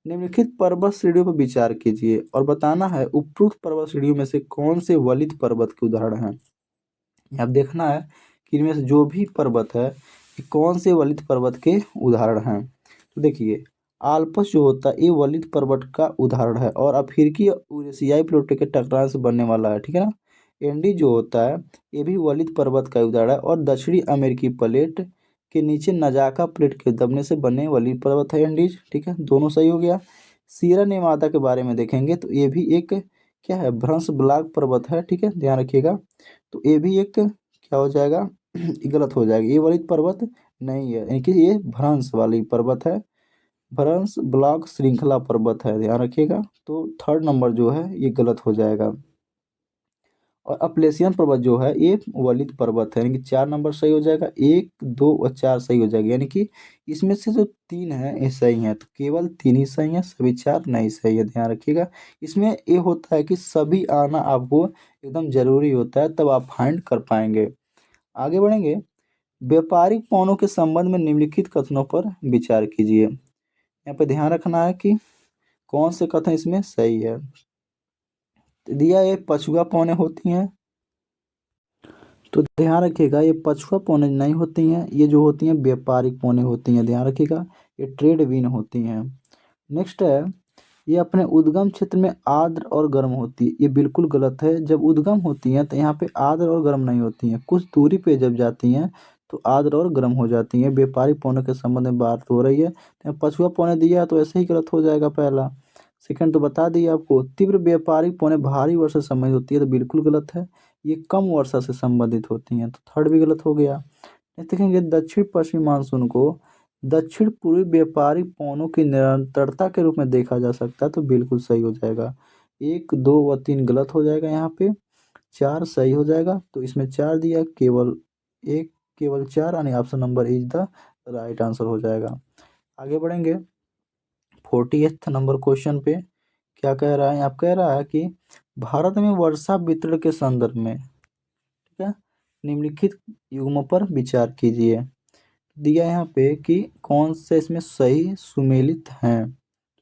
निम्नलिखित पर्वत श्रेणियों पर विचार कीजिए और बताना है उपरोक्त पर्वत श्रेणियों में से कौन से वलित पर्वत के उदाहरण हैं। अब देखना है कि इनमें से जो भी पर्वत है ये कौन से वलित पर्वत के उदाहरण हैं। तो देखिए आल्पस जो होता है ये वलित पर्वत का उदाहरण है और अफ्रीकी और एशियाई प्लेटों के टकराव से बनने वाला है, ठीक है ना। एंडी जो होता है ये भी वलित पर्वत का उदाहरण है और दक्षिणी अमेरिकी प्लेट के नीचे नजाका प्लेट के दबने से बनने वाली पर्वत है एंडीज, ठीक है, दोनों सही हो गया। सीरा नेवादा के बारे में देखेंगे तो ये भी एक क्या है, भ्रंश ब्लाक पर्वत है, ठीक है, ध्यान रखिएगा। तो ये भी एक क्या हो जाएगा ये गलत हो जाएगा, ये वलित पर्वत नहीं है, यानी कि ये भ्रंश वाली पर्वत है, भ्रंश ब्लॉक श्रृंखला पर्वत है, ध्यान रखिएगा। तो थर्ड नंबर जो है ये गलत हो जाएगा। और अपलेशियन पर्वत जो है ये वलित पर्वत है, यानी कि 4 नंबर सही हो जाएगा, 1, 2 और 4 सही हो जाएगा, यानी कि इसमें से जो 3 है ये सही है, तो केवल 3 ही सही है, सभी 4 नहीं सही है, ध्यान रखिएगा। इसमें ये होता है कि सभी आना आपको एकदम जरूरी होता है, तब आप फाइंड कर पाएंगे। आगे बढ़ेंगे। व्यापारिक पौनों के संबंध में निम्नलिखित कथनों पर विचार कीजिए। यहाँ पे ध्यान रखना है कि कौन से कथन इसमें सही है। तो दिया ये पछुआ पौने होती हैं, तो ध्यान रखिएगा ये पछुआ पौने नहीं होती हैं, ये जो होती हैं व्यापारिक पौने होती हैं, ध्यान रखिएगा, ये ट्रेड विन होती हैं। नेक्स्ट है ये अपने उद्गम क्षेत्र में आर्द्र और गर्म होती है, ये बिल्कुल गलत है। जब उद्गम होती हैं तो यहाँ पे आर्द्र और गर्म नहीं होती हैं, कुछ दूरी पे जब जाती हैं तो आर्द्र और गर्म हो जाती हैं। व्यापारिक पौने के संबंध में बात हो रही है, तो यहाँ पछुआ पौने दिया है तो ऐसे ही गलत हो जाएगा पहला। सेकंड तो बता दिया आपको, तीव्र व्यापारिक पौने भारी वर्षा से संबंधित होती है, तो बिल्कुल गलत है, ये कम वर्षा से संबंधित होती हैं, तो थर्ड भी गलत हो गया। देखेंगे दक्षिण पश्चिमी मानसून को दक्षिण पूर्वी व्यापारिक पवनों की निरंतरता के रूप में देखा जा सकता है, तो बिल्कुल सही हो जाएगा। 1, 2 व 3 गलत हो जाएगा, यहाँ पे 4 सही हो जाएगा। तो इसमें 4 दिया, केवल 1, केवल 4, यानी option number is the right answer हो जाएगा। आगे बढ़ेंगे 48th नंबर क्वेश्चन पे। क्या कह रहा है, आप कह रहा है कि भारत में वर्षा वितरण के संदर्भ में, ठीक है, निम्नलिखित युग्मों पर विचार कीजिए। दिया यहाँ पे कि कौन से इसमें सही सुमेलित हैं।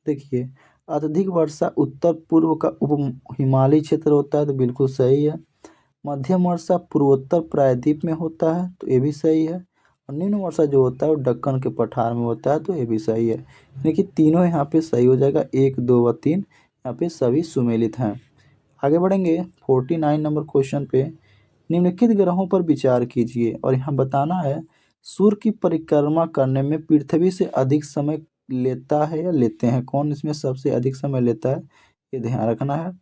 देखिए, अत्यधिक वर्षा उत्तर पूर्व का उप हिमालयी क्षेत्र होता है, तो बिल्कुल सही है। मध्यम वर्षा पूर्वोत्तर प्रायद्वीप में होता है, तो ये भी सही है। और निम्न वर्षा जो होता है वो दक्कन के पठार में होता है, तो ये भी सही है। यानी कि तीनों यहाँ पे सही हो जाएगा, 1, 2 व 3 यहाँ पे सभी सुमेलित हैं। आगे बढ़ेंगे 49 नंबर क्वेश्चन पे। निम्नलिखित ग्रहों पर विचार कीजिए और यहाँ बताना है सूर्य की परिक्रमा करने में पृथ्वी से अधिक समय लेता है या लेते हैं, कौन इसमें सबसे अधिक समय लेता है, ये ध्यान रखना है। तो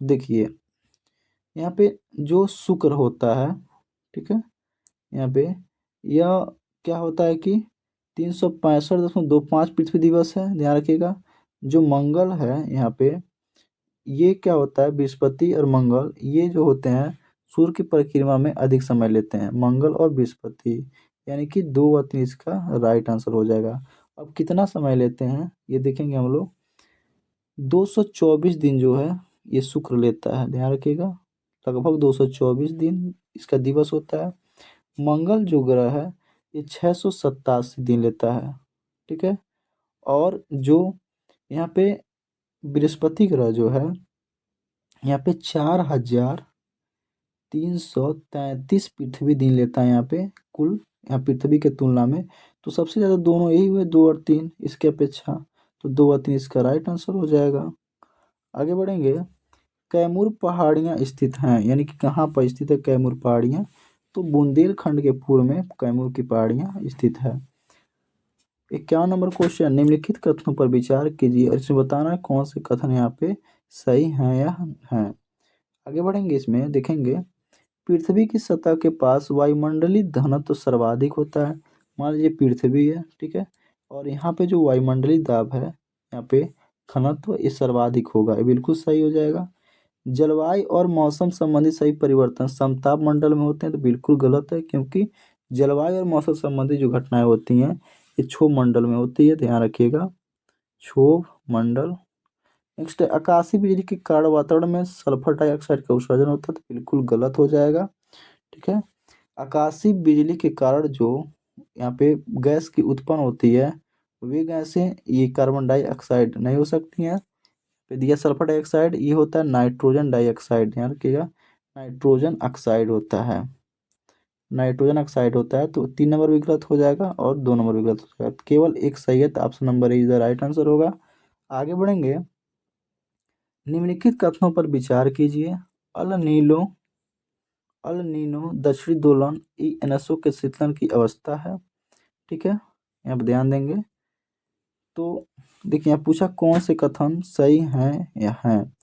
देखिए, यहाँ पे जो शुक्र होता है, ठीक है, यहाँ पे यह क्या होता है कि 365.25 पृथ्वी दिवस है, ध्यान रखिएगा। जो मंगल है यहाँ पे, ये क्या होता है, बृहस्पति और मंगल ये जो होते हैं सूर्य की परिक्रमा में अधिक समय लेते हैं, मंगल और बृहस्पति, यानी कि 2 व 3 इसका राइट आंसर हो जाएगा। अब कितना समय लेते हैं ये देखेंगे हम लोग। 224 दिन जो है ये शुक्र लेता है, ध्यान रखिएगा, लगभग 224 दिन इसका दिवस होता है। मंगल जो ग्रह है ये 687 दिन लेता है, ठीक है। और जो यहाँ पे बृहस्पति ग्रह जो है यहाँ पे 4333 पृथ्वी दिन लेता है यहाँ पे कुल, यहाँ पृथ्वी के तुलना में। तो सबसे ज़्यादा दोनों यही हुए, 2 और 3 इसके अपेक्षा, तो 2 और 3 इसका राइट आंसर हो जाएगा। आगे बढ़ेंगे, कैमूर पहाड़ियाँ स्थित हैं, यानी कि कहाँ पर स्थित है कैमूर पहाड़ियाँ, तो बुंदेलखंड के पूर्व में कैमूर की पहाड़ियाँ स्थित है। 51 नंबर क्वेश्चन, निम्नलिखित कथनों पर विचार कीजिए और इसमें बताना है कौन से कथन यहाँ पे सही हैं या हैं। आगे बढ़ेंगे, इसमें देखेंगे पृथ्वी की सतह के पास वायुमंडलीय घनत्व सर्वाधिक होता है। मान लीजिए पृथ्वी है, ठीक है, और यहाँ पे जो वायुमंडलीय दाब है यहाँ पे घनत्व ये सर्वाधिक होगा, ये बिल्कुल सही हो जाएगा। जलवायु और मौसम संबंधी सही परिवर्तन समताप मंडल में होते हैं, तो बिल्कुल गलत है, क्योंकि जलवायु और मौसम संबंधी जो घटनाएं होती हैं ये क्षोभ मंडल में होती है, ध्यान रखिएगा, क्षोभ मंडल। नेक्स्ट है आकाशीय बिजली के कारण वातावरण में सल्फर डाइऑक्साइड का उत्सर्जन होता है, तो बिल्कुल गलत हो जाएगा, ठीक है। आकाशीय बिजली के कारण जो यहाँ पे गैस की उत्पन्न होती है वे गैसें ये कार्बन डाइऑक्साइड नहीं हो सकती हैं। फिर दिया सल्फर डाइऑक्साइड, ये होता है नाइट्रोजन डाइऑक्साइड, ध्यान रखिएगा, नाइट्रोजन ऑक्साइड होता है, नाइट्रोजन ऑक्साइड होता है। तो 3 नंबर भी गलत हो जाएगा और 2 नंबर भी गलत हो जाएगा, केवल एक सही है, तो option number is the right answer होगा। आगे बढ़ेंगे, निम्नलिखित कथनों पर विचार कीजिए। अल नीलो अल नीनो दक्षिणी दोलन एनएसओ के शीतलन की अवस्था है, ठीक है, यहाँ पर ध्यान देंगे। तो देखिए यहाँ पूछा कौन से कथन सही हैं या हैं।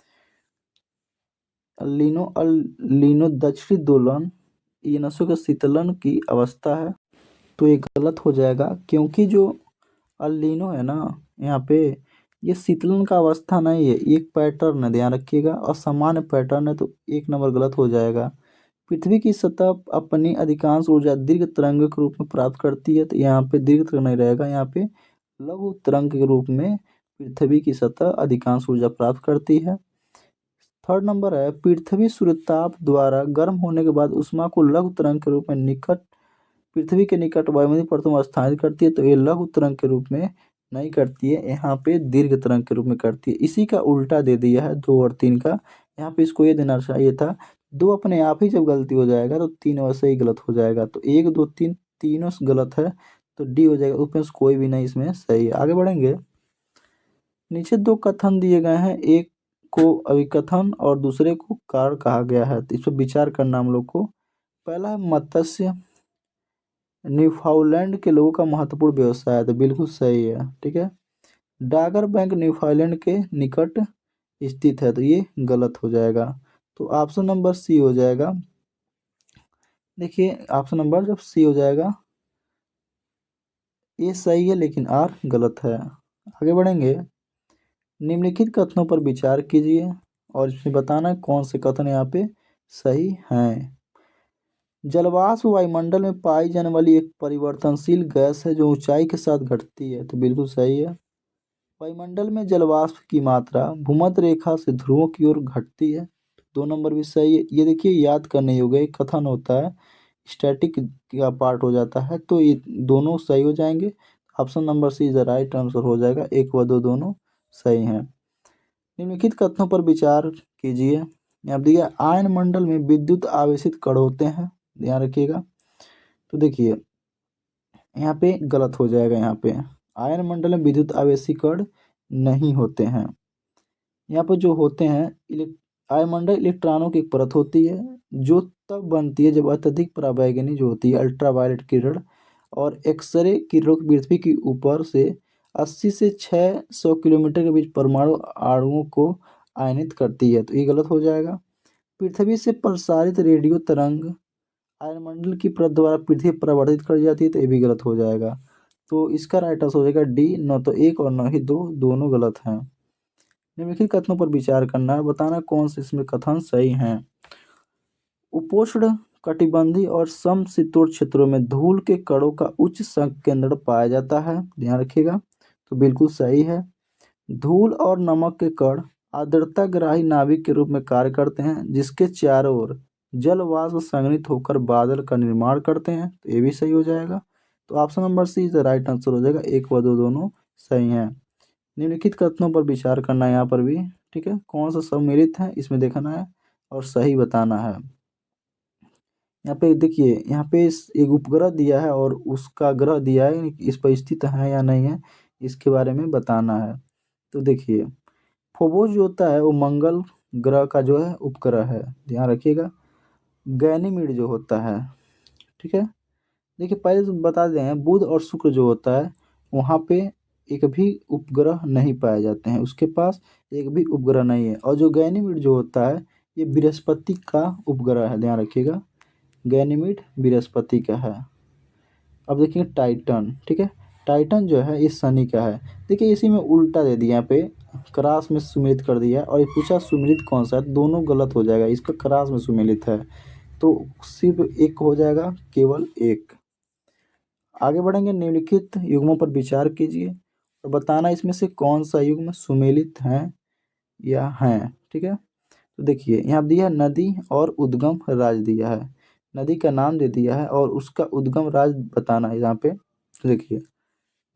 अल लीनो दक्षिणी दोलन एनएसओ के शीतलन की अवस्था है, तो ये गलत हो जाएगा, क्योंकि जो अल लीनो है ना यहाँ पे ये शीतलन का अवस्था नहीं है, एक पैटर्न है, ध्यान रखिएगा, और सामान्य पैटर्न है, तो 1 नंबर गलत हो जाएगा। पृथ्वी की सतह अपनी अधिकांश ऊर्जा दीर्घ तरंग के रूप में प्राप्त करती है, तो यहाँ पे दीर्घ तरंग नहीं रहेगा, यहाँ पे लघु तरंग के रूप में पृथ्वी की सतह अधिकांश ऊर्जा प्राप्त करती है। 3rd नंबर है पृथ्वी सूर्यताप द्वारा गर्म होने के बाद ऊष्मा को लघु तरंग के रूप में निकट पृथ्वी के निकट वायुमंडलीय परतों में स्थानांतरित करती है, तो ये लघु तरंग के रूप में नहीं करती है, यहाँ पे दीर्घ तरंग के रूप में करती है। इसी का उल्टा दे दिया है 2 और 3 का, यहाँ पे इसको ये देना चाहिए था 2 अपने आप ही जब गलती हो जाएगा तो 3 वैसे ही गलत हो जाएगा, तो 1, 2, 3 तीनों गलत है, तो डी हो जाएगा, उसमें से कोई भी नहीं इसमें सही है। आगे बढ़ेंगे, नीचे 2 कथन दिए गए हैं, एक को अभिकथन और दूसरे को कारण कहा गया है, तो इस पर विचार करना हम लोग को। पहला है मत्स्य न्यूफाउंडलैंड के लोगों का महत्वपूर्ण व्यवसाय है, तो बिल्कुल सही है, ठीक है। डागर बैंक न्यूफाउंडलैंड के निकट स्थित है, तो ये गलत हो जाएगा, तो ऑप्शन नंबर सी हो जाएगा। देखिए ऑप्शन नंबर जब सी हो जाएगा ये सही है, लेकिन आर गलत है। आगे बढ़ेंगे, निम्नलिखित कथनों पर विचार कीजिए और इसमें बताना है कौन से कथन यहाँ पे सही हैं। जलवाष्प वायुमंडल में पाई जाने वाली एक परिवर्तनशील गैस है जो ऊंचाई के साथ घटती है, तो बिल्कुल सही है। वायुमंडल में जलवाष्प की मात्रा भूमध्य रेखा से ध्रुवों की ओर घटती है, तो 2 नंबर भी सही है। ये देखिए याद करने योग्य एक कथन होता है, स्टैटिक का पार्ट हो जाता है, तो ये दोनों सही हो जाएंगे। Option number C is the right answer हो जाएगा, 1 व 2 दोनों सही हैं। निम्नलिखित कथनों पर विचार कीजिए। यहाँ दिया आयन मंडल में विद्युत आवेशित कण होते हैं, ध्यान रखिएगा। तो देखिए यहाँ पे गलत हो जाएगा, यहाँ पे आयन मंडल में विद्युत आवेशी कण नहीं होते हैं। यहाँ पर जो होते हैं वायुमंडल इलेक्ट्रॉनों की एक परत होती है जो तब बनती है जब अत्यधिक पराबैंगनी जो होती है अल्ट्रावायलेट किरण और एक्सरे किरणों की पृथ्वी के ऊपर से 80 से 600 किलोमीटर के बीच परमाणु अणुओं को आयनित करती है, तो ये गलत हो जाएगा। पृथ्वी से प्रसारित रेडियो तरंग वायुमंडल की परत द्वारा पृथ्वी पर परावर्तित कर जाती है, तो ये भी गलत हो जाएगा। तो इसका राइट आंसर हो जाएगा डी, न तो 1 और न ही 2 दोनों गलत हैं। निम्नलिखित कथनों पर विचार करना है, बताना कौन से इसमें कथन सही हैं। उपोष्ण कटिबंधीय और समशीतोष्ण क्षेत्रों में धूल के कणों का उच्च संकेंद्रण पाया जाता है, ध्यान रखिएगा, तो बिल्कुल सही है। धूल और नमक के कण आर्द्रताग्राही नाभिक के रूप में कार्य करते हैं जिसके चारों ओर जल वाष्प संघनित होकर बादल का निर्माण करते हैं, तो ये भी सही हो जाएगा। तो option number C is the right answer हो जाएगा, 1 व 2 दोनों सही हैं। निम्नलिखित कथनों पर विचार करना है यहाँ पर भी, ठीक है, कौन सा सम्मिलित है इसमें देखना है और सही बताना है। यहाँ पे देखिए यहाँ पे एक उपग्रह दिया है और उसका ग्रह दिया है, इस पर स्थित है या नहीं है इसके बारे में बताना है। तो देखिए फोबोस जो होता है वो मंगल ग्रह का जो है उपग्रह है, ध्यान रखिएगा। गैनीमीड जो होता है, ठीक है, देखिए पहले तो बता दें बुध और शुक्र जो होता है वहाँ पे एक भी उपग्रह नहीं पाए जाते हैं, उसके पास एक भी उपग्रह नहीं है। और जो गैनीमीड जो होता है ये बृहस्पति का उपग्रह है, ध्यान रखिएगा, गैनीमीड बृहस्पति का है। अब देखिए टाइटन, ठीक है, टाइटन जो है ये शनि का है। देखिए इसी में उल्टा दे दिया, यहाँ पे क्रास में सुमेलित कर दिया और ये पूछा सुमेलित कौन सा है, दोनों गलत हो जाएगा, इसका क्रास में सुमेलित है, तो सिर्फ एक हो जाएगा, केवल एक। आगे बढ़ेंगे, निम्नलिखित युग्मों पर विचार कीजिए और बताना इसमें से कौन सा युग्म सुमेलित है या है, ठीक है। तो देखिए यहाँ दिया है नदी और उद्गम राज दिया है, नदी का नाम दे दिया है और उसका उद्गम राज बताना है यहाँ पे। तो देखिए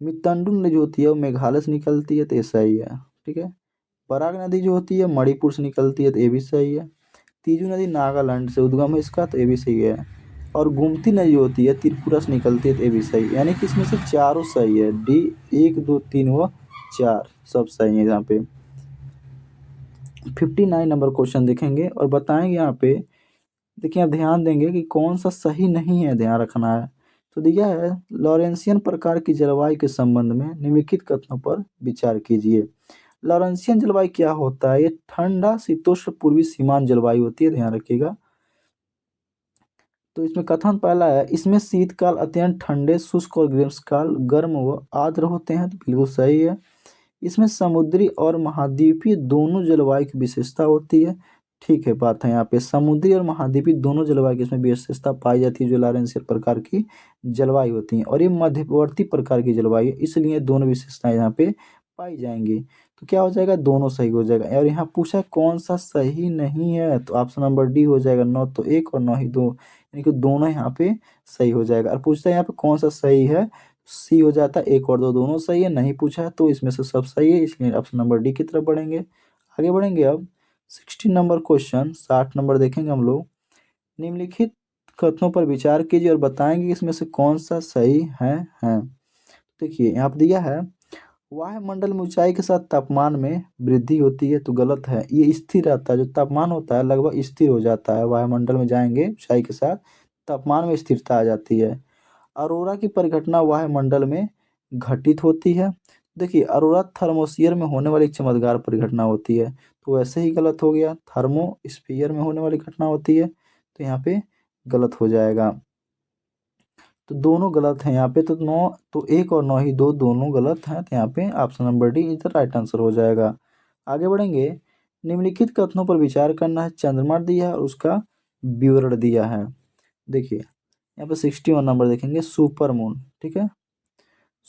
मितंडु नदी जो होती है वो मेघालय से निकलती है, तो ये सही है, ठीक है। पराग नदी जो होती है मणिपुर से निकलती है, तो ये भी सही है। तीजू नदी नागालैंड से उद्गम है इसका, तो ये भी सही है। और गोमती नदी होती है त्रिपुरा से निकलती है, तो ये भी सही है। यानी कि इसमें से चारों सही है, डी 1 2 3 व 4 सब सही है। यहाँ पे 59 नंबर क्वेश्चन देखेंगे और बताएंगे यहाँ पे, देखिए आप ध्यान देंगे कि कौन सा सही नहीं है, ध्यान रखना है। तो दिया है लॉरेंसियन प्रकार की जलवायु के संबंध में निम्नलिखित कथनों पर विचार कीजिए। लॉरेंसियन जलवायु क्या होता है, ये ठंडा शीतोष्ण पूर्वी सीमांत जलवायु होती है, ध्यान रखिएगा। तो इसमें कथन पहला है इसमें शीतकाल अत्यंत ठंडे शुष्क और ग्रीष्मकाल गर्म व आर्द्र होते हैं, तो बिल्कुल सही है। इसमें समुद्री और महाद्वीपीय दोनों जलवायु की विशेषता होती है, ठीक है, बात है यहाँ पे समुद्री और महाद्वीपीय दोनों जलवायु की इसमें विशेषता पाई जाती है, जो लॉरेंसियन प्रकार की जलवायु होती है और ये मध्यवर्ती प्रकार की जलवायु है, इसलिए दोनों विशेषताएं यहाँ पे पाई जाएंगी। तो क्या हो जाएगा, दोनों सही हो जाएगा। और यहाँ पूछा कौन सा सही नहीं है, तो ऑप्शन नंबर डी हो जाएगा, न तो 1 और न ही 2, यानी कि दोनों यहाँ पे सही हो जाएगा। और पूछता है यहाँ पे कौन सा सही है, सी हो जाता है, 1 और 2 दोनों सही है, नहीं पूछा है तो इसमें से सब सही है, इसलिए ऑप्शन नंबर डी की तरफ बढ़ेंगे। आगे बढ़ेंगे अब 16 नंबर क्वेश्चन, 60 नंबर देखेंगे हम लोग। निम्नलिखित कथनों पर विचार कीजिए और बताएंगे इसमें से कौन सा सही है। देखिए यहाँ पे दिया है वायुमंडल में ऊंचाई के साथ तापमान में वृद्धि होती है, तो गलत है, ये स्थिर रहता है, जो तापमान होता है लगभग स्थिर हो जाता है, वायुमंडल में जाएंगे ऊंचाई के साथ तापमान में स्थिरता आ जाती है। अरोरा की परिघटना वायुमंडल में घटित होती है। देखिए अरोरा थर्मोस्फीयर में होने वाली एक चमत्कार परिघटना होती है, तो वैसे ही गलत हो गया, थर्मोस्फीयर में होने वाली घटना होती है, तो यहाँ पे गलत हो जाएगा। तो दोनों गलत हैं यहाँ पे, तो 9 तो 1 और 9 ही 2 दोनों गलत हैं, तो यहाँ पे ऑप्शन नंबर डी इधर राइट आंसर हो जाएगा। आगे बढ़ेंगे, निम्नलिखित कथनों पर विचार करना है। चंद्रमा दिया है और उसका विवरण दिया है। देखिए यहाँ पे 61 नंबर देखेंगे, सुपर मून। ठीक है,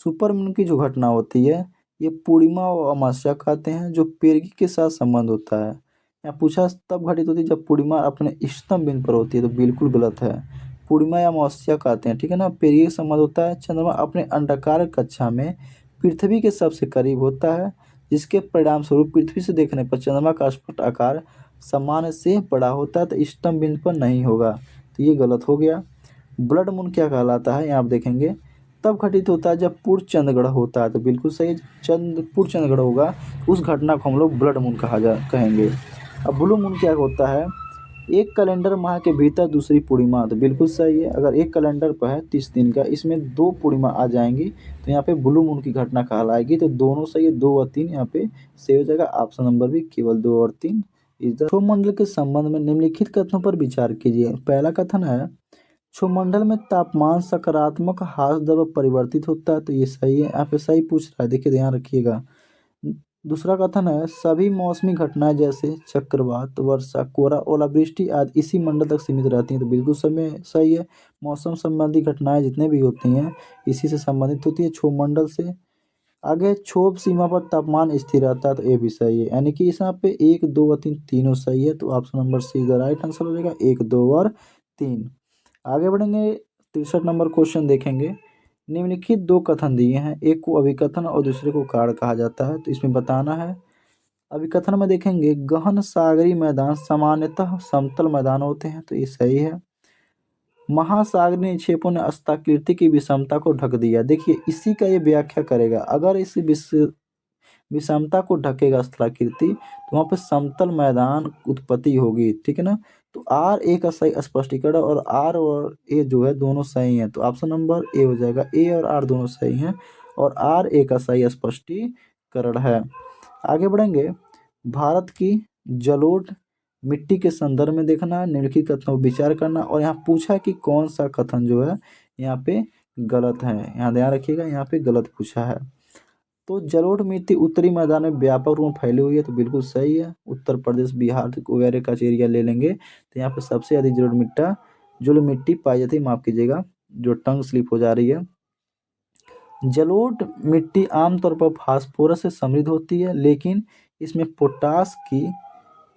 सुपर मून की जो घटना होती है ये पूर्णिमा और अमावस्या कहते हैं, जो पेरगी के साथ संबंध होता है। यहाँ पूछा तब घटित होती है जब पूर्णिमा अपने इष्टतम बिंदु पर होती है, तो बिल्कुल गलत है। पूर्णिमा या अमावस्या कहते हैं, ठीक है ना। पेरगी का संबंध होता है। चंद्रमा अपने अंडाकार कक्षा में पृथ्वी के सबसे करीब होता है, जिसके परिणाम स्वरूप पृथ्वी से देखने पर चंद्रमा का स्पष्ट आकार सामान्य से बड़ा होता है, तो इष्टतम बिंदु पर नहीं होगा, तो ये गलत हो गया। ब्लड मून क्या कहलाता है, यहाँ आप देखेंगे तब घटित होता है जब पूर्ण चंद्र ग्रहण होता है, तो बिल्कुल सही। पूर्ण चंद्र ग्रहण होगा उस घटना को हम लोग ब्लड मून कहेंगे। अब ब्लू मून क्या होता है, एक कैलेंडर माह के भीतर दूसरी पूर्णिमा, तो बिल्कुल सही है। अगर एक कैलेंडर पर है 30 दिन का, इसमें 2 पूर्णिमा आ जाएंगी तो यहाँ पे ब्लू मून की घटना कहलाएगी, तो दोनों सही है। 2 और 3 यहाँ पे सही हो जाएगा। ऑप्शन नंबर भी केवल 2 और 3 इधर। क्षोभमंडल के संबंध में निम्नलिखित कथनों पर विचार कीजिए। पहला कथन है, क्षोभमंडल में तापमान सकारात्मक ह्रास दर पर परिवर्तित होता है, तो ये सही है। यहाँ पे सही पूछ रहा है, देखिए ध्यान रखिएगा। दूसरा कथन है, सभी मौसमी घटनाएं जैसे चक्रवात, वर्षा, कोहरा, ओलावृष्टि आदि इसी मंडल तक सीमित रहती हैं, तो बिल्कुल समय सही है। मौसम संबंधी घटनाएं जितने भी होती हैं इसी से संबंधित होती है, क्षोभमंडल से। आगे क्षोभ सीमा पर तापमान स्थिर रहता है, तो ये भी सही है। यानी कि इस यहाँ पे 1, 2 और 3 तीनों सही है, तो option number C is the right answer हो जाएगा, 1, 2 और 3। आगे बढ़ेंगे, 63 नंबर क्वेश्चन देखेंगे। निम्नलिखित 2 कथन दिए हैं, एक को अभिकथन और दूसरे को कारण कहा जाता है, तो इसमें बताना है। अभिकथन में देखेंगे, गहन सागरीय मैदान सामान्यतः समतल मैदान होते हैं, तो ये सही है। महासागरीय निक्षेपों ने अस्ताकृति की विषमता को ढक दिया। देखिए इसी का ये व्याख्या करेगा। अगर इस विषमता को ढकेगा स्थलाकृति, तो वहाँ पे समतल मैदान उत्पत्ति होगी, ठीक है ना। तो आर ए का सही स्पष्टीकरण, और आर और ए जो है दोनों सही हैं, तो ऑप्शन नंबर ए हो जाएगा। ए और आर दोनों सही हैं और आर ए का सही स्पष्टीकरण है। आगे बढ़ेंगे, भारत की जलोढ़ मिट्टी के संदर्भ में देखना है, निम्नलिखित कथनों पर विचार करना, और यहाँ पूछा है कि कौन सा कथन जो है यहाँ पे गलत है। यहाँ ध्यान रखिएगा, यहाँ पे गलत पूछा है। तो जलोढ़ मिट्टी उत्तरी मैदान में व्यापक रूप में फैली हुई है, तो बिल्कुल सही है। उत्तर प्रदेश, बिहार वगैरह का एरिया ले लेंगे तो यहाँ पे सबसे अधिक जलोढ़ मिट्टी पाई जाती है। माफ़ कीजिएगा, जो टंग स्लिप हो जा रही है। जलोढ़ मिट्टी आमतौर पर फास्फोरस से समृद्ध होती है, लेकिन इसमें पोटास की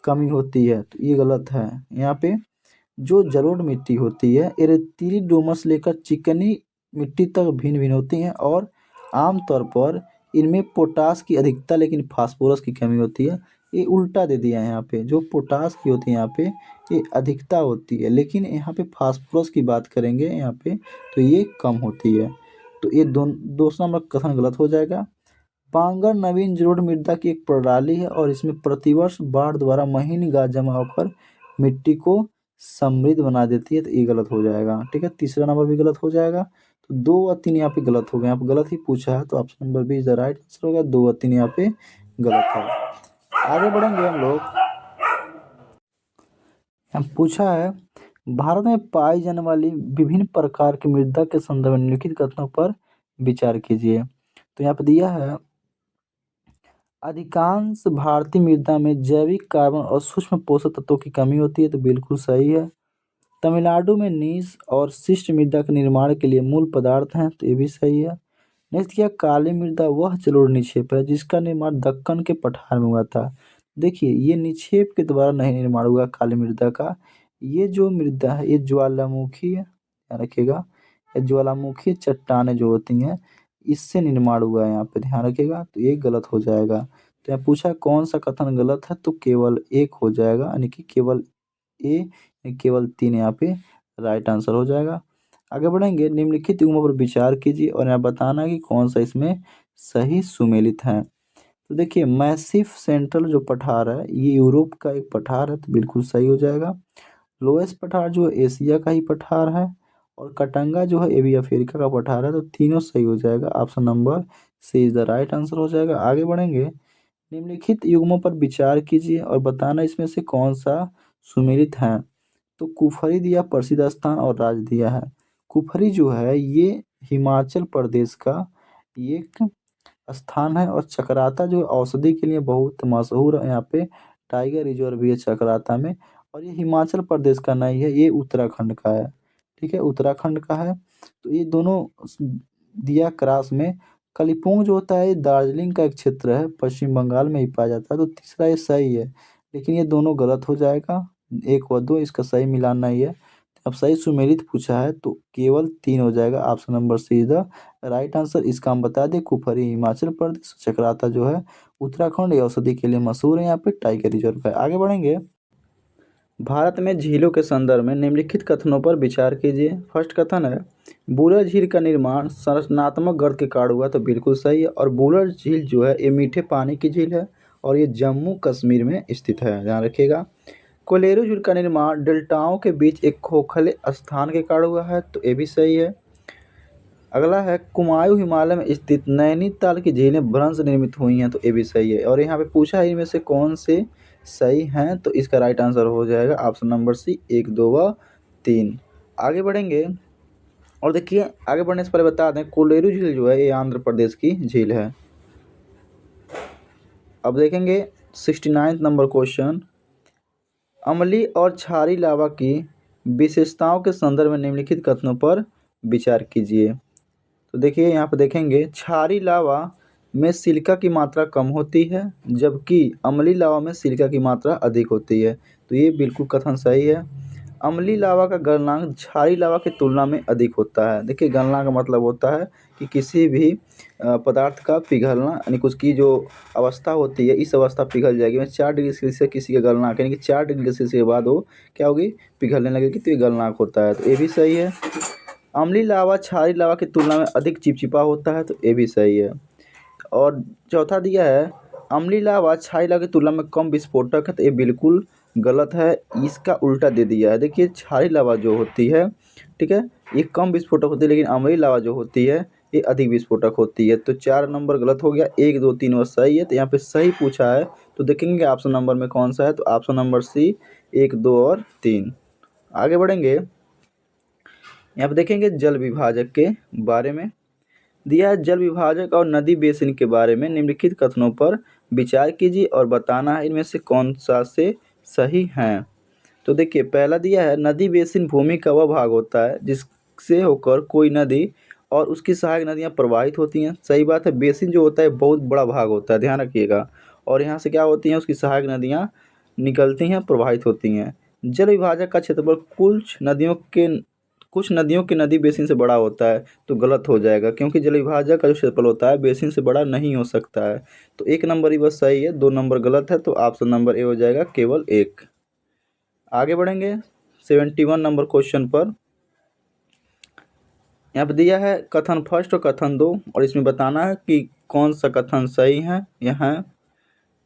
कमी होती है, तो ये गलत है। यहाँ पे जो जलोढ़ मिट्टी होती है ये रेतीली डोमस लेकर चिकनी मिट्टी तक भिन्न भिन्न होती हैं, और आमतौर पर इनमें पोटास की अधिकता लेकिन फास्फोरस की कमी होती है। ये उल्टा दे दिया है, यहाँ पे जो पोटास की होती है यहाँ पे ये अधिकता होती है, लेकिन यहाँ पे फास्फोरस की बात करेंगे यहाँ पे तो ये कम होती है। तो ये दूसरा नंबर कथन गलत हो जाएगा। पांगर नवीन जलोढ़ मृदा की एक प्रणाली है और इसमें प्रतिवर्ष बाढ़ द्वारा महीन गाद जमा होकर मिट्टी को समृद्ध बना देती है, तो ये गलत हो जाएगा। ठीक है, तीसरा नंबर भी गलत हो जाएगा। तो 2 और 3 यहाँ पे गलत हो गए, यहाँ पे गलत ही पूछा है, तो option number B is the right answer होगा। 2 और 3 यहाँ पे गलत है। आगे बढ़ेंगे हम लोग। हम पूछा है, भारत में पाई जाने वाली विभिन्न प्रकार की मृदा के संदर्भ में निम्नलिखित कथनों पर विचार कीजिए। तो यहाँ पे दिया है, अधिकांश भारतीय मृदा में जैविक कार्बन और सूक्ष्म पोषक तत्वों की कमी होती है, तो बिल्कुल सही है। तमिलनाडु में नीस और शिष्ट मृदा के निर्माण के लिए मूल पदार्थ हैं, तो ये भी सही है। नेक्स्ट किया, काली मृदा वह जलोढ़ निक्षेप है जिसका निर्माण दक्कन के पठार में हुआ था। देखिए ये निक्षेप के द्वारा नहीं निर्माण हुआ काली मृदा का, ये जो मृदा है ये ज्वालामुखी है, ध्यान रखिएगा। ये ज्वालामुखी चट्टानें जो होती हैं इससे निर्माण हुआ है, यहाँ पे ध्यान रखिएगा, तो ये गलत हो जाएगा। तो यहाँ पूछा कौन सा कथन गलत है, तो केवल एक हो जाएगा, यानी कि केवल ए, केवल 3 यहाँ पे राइट आंसर हो जाएगा। आगे बढ़ेंगे, निम्नलिखित युग्मों पर विचार कीजिए और यहाँ बताना कि कौन सा इसमें सही सुमेलित है। तो देखिए मैसिफ सेंट्रल जो पठार है ये यूरोप का एक पठार है, तो बिल्कुल सही हो जाएगा। लोएस्ट पठार जो है एशिया का ही पठार है, और कटंगा जो है ये भी अफ्रीका का पठार है, तो तीनों सही हो जाएगा। Option number C is the right answer हो जाएगा। आगे बढ़ेंगे, निम्नलिखित युग्मों पर विचार कीजिए और बताना इसमें से कौन सा सुमेलित है। तो कुफरी दिया प्रसिद्ध स्थान और राज्य दिया है। कुफरी जो है ये हिमाचल प्रदेश का एक स्थान है, और चकराता जो औषधि के लिए बहुत मशहूर है यहाँ पे टाइगर रिजर्व भी है चकराता में। और ये हिमाचल प्रदेश का नहीं है, ये उत्तराखंड का है। ठीक है, उत्तराखंड का है। तो ये दोनों दिया क्रास में। कालिम्पोंग जो होता है ये दार्जिलिंग का एक क्षेत्र है, पश्चिम बंगाल में ही पाया जाता है। तो तीसरा ये सही है, लेकिन ये दोनों गलत हो जाएगा। 1 व 2 इसका सही मिलान नहीं है। अब सही सुमेलित पूछा है तो केवल 3 हो जाएगा। Option number C is the right answer. इसका हम बता दें, कुफरी हिमाचल प्रदेश, चक्राता जो है उत्तराखंड, ये औषधि के लिए मशहूर है। यहाँ पे टाइगर रिजर्व है। आगे बढ़ेंगे। भारत में झीलों के संदर्भ में निम्नलिखित कथनों पर विचार कीजिए। फर्स्ट कथन है, बूलर झील का निर्माण संरचनात्मक गर्त के कारण हुआ, तो बिल्कुल सही है। और बूलर झील जो है ये मीठे पानी की झील है और ये जम्मू कश्मीर में स्थित है, ध्यान रखिएगा। कोलेरू झील का निर्माण डेल्टाओं के बीच एक खोखले स्थान के कारण हुआ है, तो ये भी सही है। अगला है, कुमायूं हिमालय में स्थित नैनीताल की झीलें भ्रंश निर्मित हुई हैं, तो ये भी सही है। और यहाँ पे पूछा है इनमें से कौन से सही हैं, तो इसका राइट आंसर हो जाएगा ऑप्शन नंबर सी 1, 2 व 3। आगे बढ़ेंगे। और देखिए, आगे बढ़ने से पहले बता दें, कोलेरू झील जो है ये आंध्र प्रदेश की झील है। अब देखेंगे 69 नंबर क्वेश्चन, अम्लीय और क्षारीय लावा की विशेषताओं के संदर्भ में निम्नलिखित कथनों पर विचार कीजिए। तो देखिए, यहाँ पर देखेंगे, क्षारीय लावा में सिलिका की मात्रा कम होती है, जबकि अम्लीय लावा में सिलिका की मात्रा अधिक होती है। तो ये बिल्कुल कथन सही है। अम्लीय लावा का गलनांक क्षारीय लावा की तुलना में अधिक होता है। देखिए, गलना का मतलब होता है कि किसी भी पदार्थ का पिघलना, यानी कुछ की जो अवस्था होती है, इस अवस्था पिघल जाएगी। मैं 4 डिग्री सेल्सियस किसी का गलनांक, यानी कि 4 डिग्री सेल्सियस के बाद वो क्या होगी, पिघलने लगेगी, तो ये गलनांक होता है। तो ये भी सही है। अम्लीय लावा क्षारीय लावा की तुलना में अधिक चिपचिपा होता है, तो ये भी सही है। और चौथा दिया है, अम्लीय लावा क्षारीय लावा की तुलना में कम विस्फोटक है, तो ये बिल्कुल गलत है। इसका उल्टा दे दिया है। देखिए, क्षारीय लावा जो होती है, ठीक है, ये कम विस्फोटक होती है, लेकिन अम्लीय लावा जो होती है ये अधिक विस्फोटक होती है। तो 4 नंबर गलत हो गया। 1, 2, 3 वो सही है। तो यहाँ पे सही पूछा है, तो देखेंगे ऑप्शन नंबर में कौन सा है, तो ऑप्शन नंबर सी 1, 2 और 3। आगे बढ़ेंगे। यहाँ पे देखेंगे जल विभाजक के बारे में दिया है। जल विभाजक और नदी बेसिन के बारे में निम्नलिखित कथनों पर विचार कीजिए और बताना है इनमें से कौन सा से सही है। तो देखिए, पहला दिया है, नदी बेसिन भूमि का वह भाग होता है जिससे होकर कोई नदी और उसकी सहायक नदियाँ प्रवाहित होती हैं। सही बात है। बेसिन जो होता है बहुत बड़ा भाग होता है, ध्यान रखिएगा। और यहाँ से क्या होती हैं, उसकी सहायक नदियाँ निकलती हैं, प्रवाहित होती हैं। जल विभाजक का क्षेत्रफल कुछ नदियों के नदी बेसिन से बड़ा होता है, तो गलत हो जाएगा, क्योंकि जल विभाजक का जो क्षेत्रफल होता है बेसिन से बड़ा नहीं हो सकता है। तो 1 नंबर ही बस सही है, 2 नंबर गलत है। तो ऑप्शन नंबर ए हो जाएगा, केवल 1। आगे बढ़ेंगे 71 नंबर क्वेश्चन पर। यहाँ पर दिया है कथन फर्स्ट और कथन 2, और इसमें बताना है कि कौन सा कथन सही है यहाँ।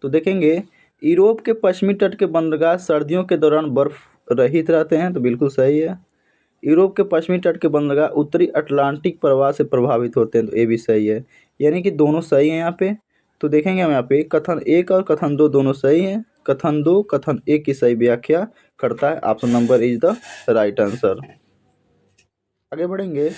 तो देखेंगे, यूरोप के पश्चिमी तट के बंदरगाह सर्दियों के दौरान बर्फ रहित रहते हैं, तो बिल्कुल सही है। यूरोप के पश्चिमी तट के बंदरगाह उत्तरी अटलांटिक प्रवाह से प्रभावित होते हैं, तो ये भी सही है। यानी कि दोनों सही हैं यहाँ पे। तो देखेंगे हम यहाँ पे कथन 1 और कथन 2 दोनों सही हैं। कथन 2 कथन 1 की सही व्याख्या करता है। Option number is the right answer. आगे बढ़ेंगे।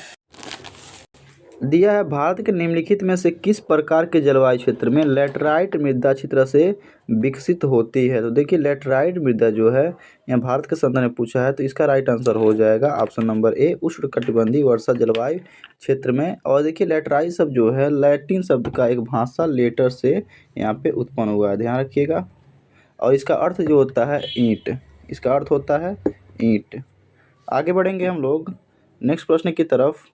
दिया है, भारत के निम्नलिखित में से किस प्रकार के जलवायु क्षेत्र में लैटराइट मृदा अच्छी तरह से विकसित होती है। तो देखिए, लैटराइट मृदा जो है यहाँ भारत के संदर्भ में पूछा है, तो इसका राइट आंसर हो जाएगा ऑप्शन नंबर ए, उष्णकटिबंधीय वर्षा जलवायु क्षेत्र में। और देखिए, लैटराइट शब्द जो है लैटिन शब्द का एक भाषा लेटर से यहाँ पे उत्पन्न हुआ है, ध्यान रखिएगा। और इसका अर्थ जो होता है ईंट, इसका अर्थ होता है ईंट। आगे बढ़ेंगे हम लोग नेक्स्ट प्रश्न की तरफ।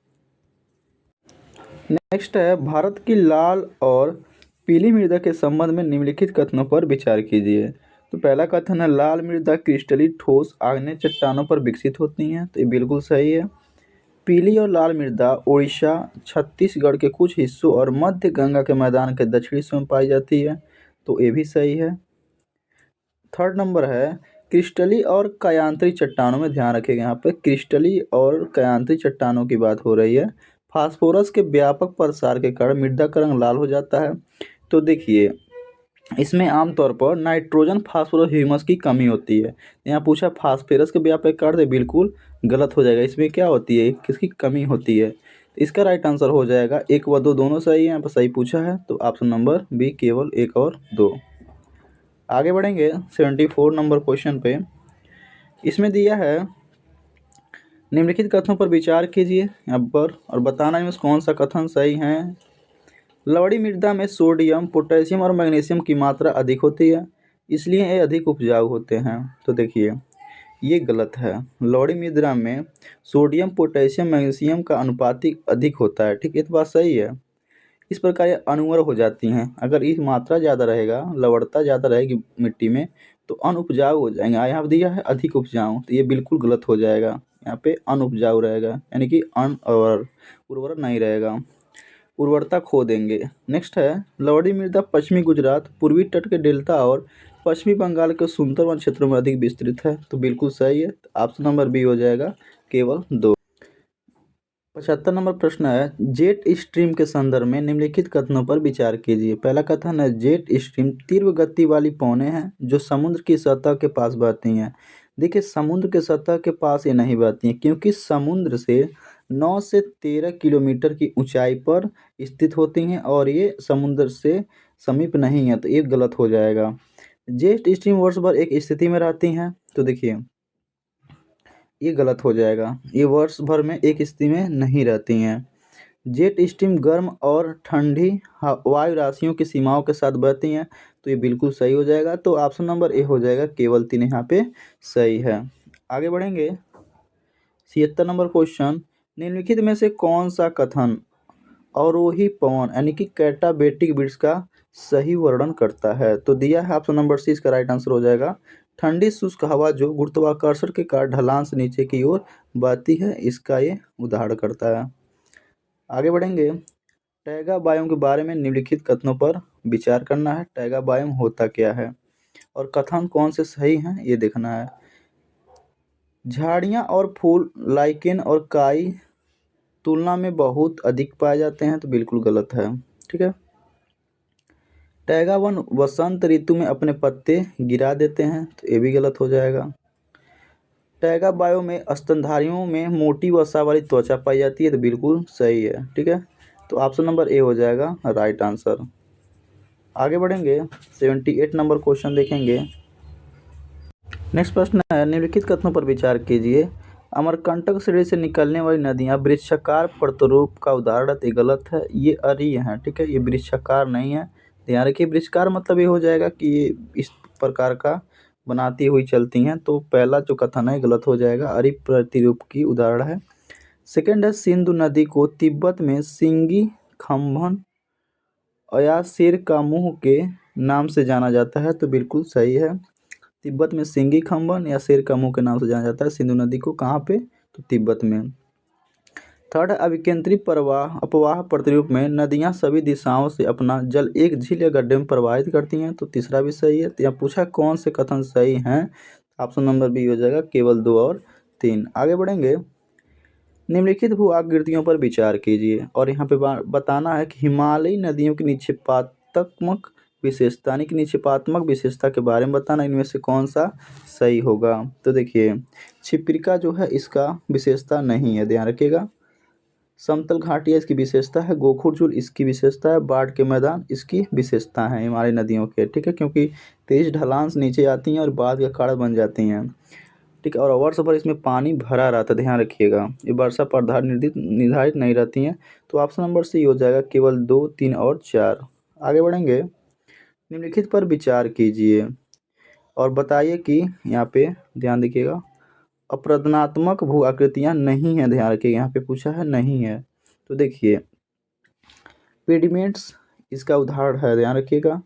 नेक्स्ट है, भारत की लाल और पीली मृदा के संबंध में निम्नलिखित कथनों पर विचार कीजिए। तो पहला कथन है, लाल मृदा क्रिस्टलीय ठोस आग्नेय चट्टानों पर विकसित होती हैं, तो ये बिल्कुल सही है। पीली और लाल मृदा उड़ीसा, छत्तीसगढ़ के कुछ हिस्सों और मध्य गंगा के मैदान के दक्षिणी हिस्सों में पाई जाती है, तो ये भी सही है। थर्ड नंबर है, क्रिस्टलीय और कायांतरित चट्टानों में, ध्यान रखिएगा यहाँ पे क्रिस्टलीय और कायांतरित चट्टानों की बात हो रही है। फास्फोरस के व्यापक प्रसार के कारण मृदा का रंग लाल हो जाता है। तो देखिए, इसमें आमतौर पर नाइट्रोजन फास्फोरस ह्यूमस की कमी होती है। यहाँ पूछा फास्फोरस के व्यापक कारण, तो बिल्कुल गलत हो जाएगा। इसमें क्या होती है, किसकी कमी होती है। इसका राइट आंसर हो जाएगा 1 व 2 दोनों सही है। यहाँ पर सही पूछा है, तो ऑप्शन नंबर बी केवल 1 और 2। आगे बढ़ेंगे 74 नंबर क्वेश्चन पे। इसमें दिया है निम्नलिखित कथनों पर विचार कीजिए यहाँ पर और बताना इनमें से कौन सा कथन सही है। लवणी मृदा में सोडियम, पोटेशियम और मैग्नीशियम की मात्रा अधिक होती है, इसलिए ये अधिक उपजाऊ होते हैं। तो देखिए ये गलत है। लवणी मृदा में सोडियम, पोटेशियम, मैग्नीशियम का अनुपातिक अधिक होता है। ठीक, ये तो बात सही है। इस प्रकार ये अनउर्वर हो जाती हैं। अगर इस मात्रा ज़्यादा रहेगा, लवणता ज़्यादा रहेगी मिट्टी में तो अनउपजाऊ हो जाएंगे। यहाँ पे दिया है अधिक उपजाऊ, तो ये बिल्कुल गलत हो जाएगा। यहाँ पे अनउपजाऊ रहेगा, यानी कि अनउर्वर, उर्वर नहीं रहेगा, उर्वरता खो देंगे। नेक्स्ट है लवणी मृदा पश्चिमी गुजरात, पूर्वी तट के डेल्टा और पश्चिमी बंगाल के सुंदरवन क्षेत्रों में अधिक विस्तृत है। तो बिल्कुल सही है, ऑप्शन नंबर बी हो जाएगा, केवल 2। 75 नंबर प्रश्न है जेट स्ट्रीम के संदर्भ में निम्नलिखित कथनों पर विचार कीजिए। पहला कथन है जेट स्ट्रीम तीव्र गति वाली पौने हैं जो समुद्र की सतह के पास बहती हैं। देखिए समुद्र के सतह के पास ये नहीं बहती हैं, क्योंकि समुद्र से 9 से 13 किलोमीटर की ऊंचाई पर स्थित होती हैं और ये समुद्र से समीप नहीं है, तो ये गलत हो जाएगा। जेट स्ट्रीम वर्ष भर एक स्थिति में रहती हैं, तो देखिए ये गलत हो जाएगा, ये वर्ष भर में एक स्थिति में नहीं रहती हैं। जेट स्ट्रीम गर्म और ठंडी वायु राशियों की सीमाओं के साथ बहती हैं, तो ये बिल्कुल सही हो जाएगा। तो ऑप्शन नंबर ए हो जाएगा, केवल 3 यहाँ पे सही है। आगे बढ़ेंगे 76 नंबर क्वेश्चन, निम्नलिखित में से कौन सा कथन अवरोही पवन यानी कि कैटाबेटिक वृक्ष का सही वर्णन करता है। तो दिया है ऑप्शन नंबर सी, इसका राइट आंसर हो जाएगा ठंडी शुष्क हवा जो गुरुत्वाकर्षण के कारण ढलान से नीचे की ओर बहती है, इसका ये उदाहरण करता है। आगे बढ़ेंगे टैगा बायोम के बारे में निम्नलिखित कथनों पर विचार करना है। टैगा बायोम होता क्या है और कथन कौन से सही हैं ये देखना है। झाड़ियाँ और फूल लाइकेन और काई तुलना में बहुत अधिक पाए जाते हैं, तो बिल्कुल गलत है। ठीक है, टैगा वन वसंत ऋतु में अपने पत्ते गिरा देते हैं, तो ये भी गलत हो जाएगा। टैगा बायो में स्तनधारियों में मोटी वसा वाली त्वचा पाई जाती है, तो बिल्कुल सही है। ठीक है, तो ऑप्शन नंबर ए हो जाएगा राइट आंसर। आगे बढ़ेंगे 78 नंबर क्वेश्चन देखेंगे। नेक्स्ट प्रश्न है निम्नलिखित कथनों पर विचार कीजिए। अमरकंटक श्रेणी से निकलने वाली नदियाँ वृक्षाकार प्रतिरूप का उदाहरण है, तो ये गलत है, ये अरीय हैं। ठीक है, ये वृक्षाकार नहीं है, ध्यान रखिए। वृक्षाकार मतलब ये हो जाएगा कि ये इस प्रकार का बनाती हुई चलती हैं, तो पहला जो कथन है गलत हो जाएगा, अरीय प्रतिरूप की उदाहरण है। सेकेंड है सिंधु नदी को तिब्बत में सिंगी खम्भन या शेर का मुंह के नाम से जाना जाता है, तो बिल्कुल सही है। तिब्बत में सिंगी खम्भन या शेर का मुंह के नाम से जाना जाता है सिंधु नदी को, कहाँ पे, तो तिब्बत में। थर्ड है अभिकेंद्रित प्रवाह अपवाह प्रतिरूप में नदियाँ सभी दिशाओं से अपना जल एक झील या गड्ढे में प्रवाहित करती हैं, तो तीसरा भी सही है। तो यहाँ पूछा कौन से कथन सही हैं, ऑप्शन नंबर बी हो जाएगा, केवल 2 और 3। आगे बढ़ेंगे निम्नलिखित भू आकृतियों पर विचार कीजिए और यहाँ पे बताना है कि हिमालयी नदियों की निक्षेपात्मक विशेषता यानी कि निक्षेपात्मक विशेषता के बारे में बताना, इनमें से कौन सा सही होगा। तो देखिए छिप्रिका जो है इसका विशेषता नहीं है, ध्यान रखिएगा। समतल घाटियाँ इसकी विशेषता है, गोखुर झील इसकी विशेषता है, बाढ़ के मैदान इसकी विशेषता है हिमालयी नदियों के। ठीक है, क्योंकि तेज ढलान से नीचे आती हैं और बाढ़ का कारण बन जाती हैं। ठीक है, और वर्ष भर इसमें पानी भरा रहता है, ध्यान रखिएगा। ये वर्षा पर निर्धारित नहीं रहती हैं, तो ऑप्शन नंबर सी हो जाएगा, केवल 2, 3 और 4। आगे बढ़ेंगे निम्नलिखित पर विचार कीजिए और बताइए कि यहाँ पे ध्यान दीजिएगा अप्रदनात्मक भू आकृतियाँ नहीं हैं, ध्यान रखिएगा, यहाँ पे पूछा है नहीं है। तो देखिए पेडिमेंट्स इसका उदाहरण है, ध्यान रखिएगा।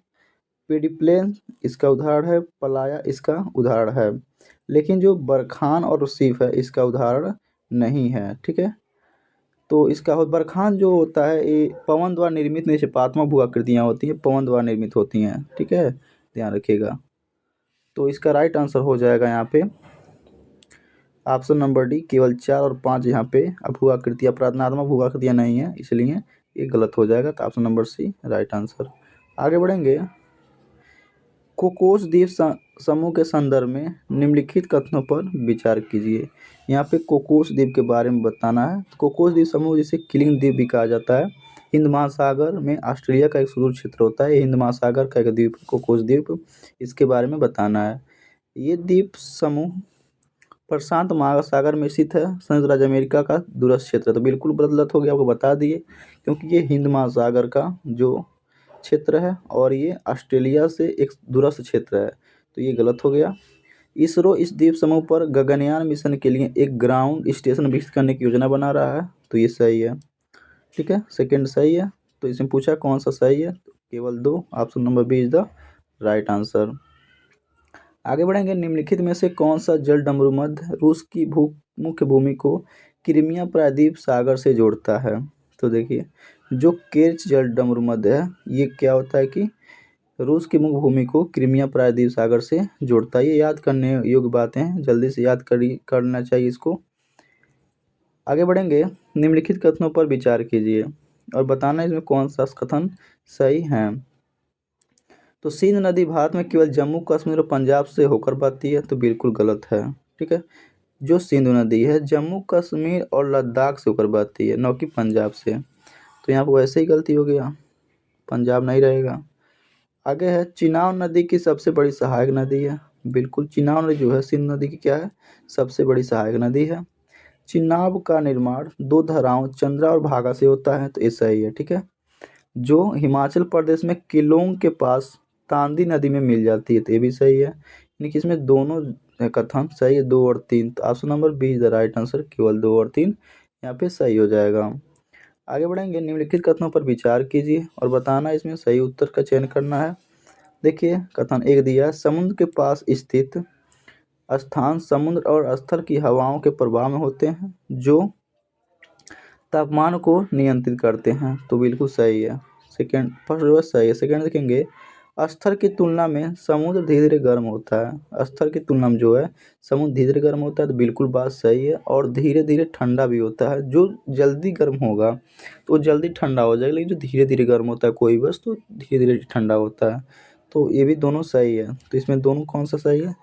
पेडिप्लेन इसका उदाहरण है, पलाया इसका उदाहरण है, लेकिन जो बरखान और रसीफ है इसका उदाहरण नहीं है। ठीक है, तो इसका बरखान जो होता है ये पवन द्वारा निर्मित निक्षेपात्मक भू आकृतियाँ होती हैं, पवन द्वारा निर्मित होती हैं। ठीक है, ध्यान रखिएगा। तो इसका राइट आंसर हो जाएगा यहाँ पे ऑप्शन नंबर डी, केवल 4 और 5 यहाँ पे भू आकृतियाँ प्रार्थनात्मक भू आकृतियाँ नहीं है, इसलिए ये गलत हो जाएगा। तो option number C right answer. आगे बढ़ेंगे कोकोस द्वीप समूह के संदर्भ में निम्नलिखित कथनों पर विचार कीजिए। यहाँ पे कोकोस द्वीप के बारे में बताना है। कोकोस द्वीप समूह जिसे किलिंग द्वीप भी कहा जाता है, हिंद महासागर में ऑस्ट्रेलिया का एक सुदूर क्षेत्र होता है। हिंद महासागर का एक द्वीप कोकोस द्वीप, इसके बारे में बताना है। ये द्वीप समूह प्रशांत महासागर में स्थित है। संयुक्त राज्य अमेरिका का दूरस्थ क्षेत्र है। तो बिल्कुल गलत हो गया, आपको बता दिए, क्योंकि ये हिंद महासागर का जो क्षेत्र है और ये ऑस्ट्रेलिया से एक दूरस्थ क्षेत्र है, तो ये गलत हो गया। इसरो इस द्वीप समूह पर गगनयान मिशन के लिए एक ग्राउंड स्टेशन विकसित करने की योजना बना रहा है, तो ये सही है। ठीक है, सेकंड सही है। तो इसमें पूछा कौन सा सही है, तो केवल 2, option number B is the right answer. आगे बढ़ेंगे, निम्नलिखित में से कौन सा जल डमरू मध्य रूस की मुख्य भूमि को क्रीमिया प्रायद्वीप सागर से जोड़ता है। तो देखिए, जो केर्च जल डमरू मध्य है, ये क्या होता है कि रूस की मुख्य भूमि को क्रीमिया प्रायद्वीप सागर से जोड़ता है। ये याद करने योग्य बातें हैं, जल्दी से याद करना चाहिए इसको। आगे बढ़ेंगे, निम्नलिखित कथनों पर विचार कीजिए और बताना इसमें कौन सा कथन सही है। तो सिंध नदी भारत में केवल जम्मू कश्मीर और पंजाब से होकर बहती है, तो बिल्कुल गलत है। ठीक है, जो सिंधु नदी है जम्मू कश्मीर और लद्दाख से होकर बहती है, न कि पंजाब से। तो यहाँ पर वैसे ही गलती हो गया, पंजाब नहीं रहेगा। आगे है, चिनाब नदी की सबसे बड़ी सहायक नदी है। बिल्कुल, चिनाब नदी जो है सिंधु नदी की क्या है, सबसे बड़ी सहायक नदी है। चिनाब का निर्माण 2 धाराओं चंद्रा और भागा से होता है, तो ये सही है। ठीक है, जो हिमाचल प्रदेश में किलोंग के पास तांदी नदी में मिल जाती है, तो ये भी सही है। यानी कि इसमें दोनों कथन सही है, 2 और 3। तो option number B is the right answer, केवल 2 और 3 यहाँ पे सही हो जाएगा। आगे बढ़ेंगे, निम्नलिखित कथनों पर विचार कीजिए और बताना इसमें सही उत्तर का चयन करना है। देखिए, कथन 1 दिया, समुद्र के पास स्थित स्थान समुद्र और स्थल की हवाओं के प्रभाव में होते हैं जो तापमान को नियंत्रित करते हैं, तो बिल्कुल सही है। सेकंड, फर्स्ट जो है सही है। सेकंड देखेंगे, स्थल की तुलना में समुद्र धीरे धीरे गर्म होता है। स्थल की तुलना में जो है समुद्र धीरे धीरे गर्म होता है, तो बिल्कुल बात सही है। और धीरे धीरे ठंडा भी होता है। जो जल्दी गर्म होगा तो जल्दी ठंडा हो जाएगा, लेकिन जो धीरे धीरे गर्म होता है कोई वस्तु तो धीरे धीरे ठंडा होता है। तो ये भी दोनों सही है। तो इसमें दोनों कौन सा सही है,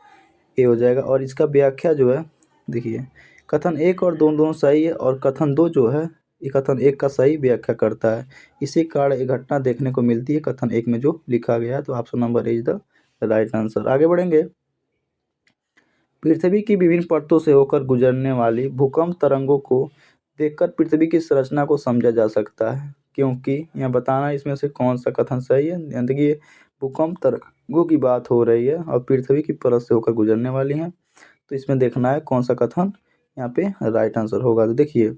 ये हो जाएगा। और इसका व्याख्या जो है, देखिए, कथन 1 और 2 दोनों सही है, और कथन 2 जो है ये कथन 1 का सही व्याख्या करता है। इसी कारण एक घटना देखने को मिलती है कथन 1 में जो लिखा गया है। तो option number is the right answer. आगे बढ़ेंगे, पृथ्वी की विभिन्न परतों से होकर गुजरने वाली भूकंप तरंगों को देखकर पृथ्वी की संरचना को समझा जा सकता है, क्योंकि यहाँ बताना इसमें से कौन सा कथन सही है। यानी देखिए, भूकंप तरंगों की बात हो रही है और पृथ्वी की परत से होकर गुजरने वाली हैं, तो इसमें देखना है कौन सा कथन यहाँ पे राइट आंसर होगा। तो देखिए,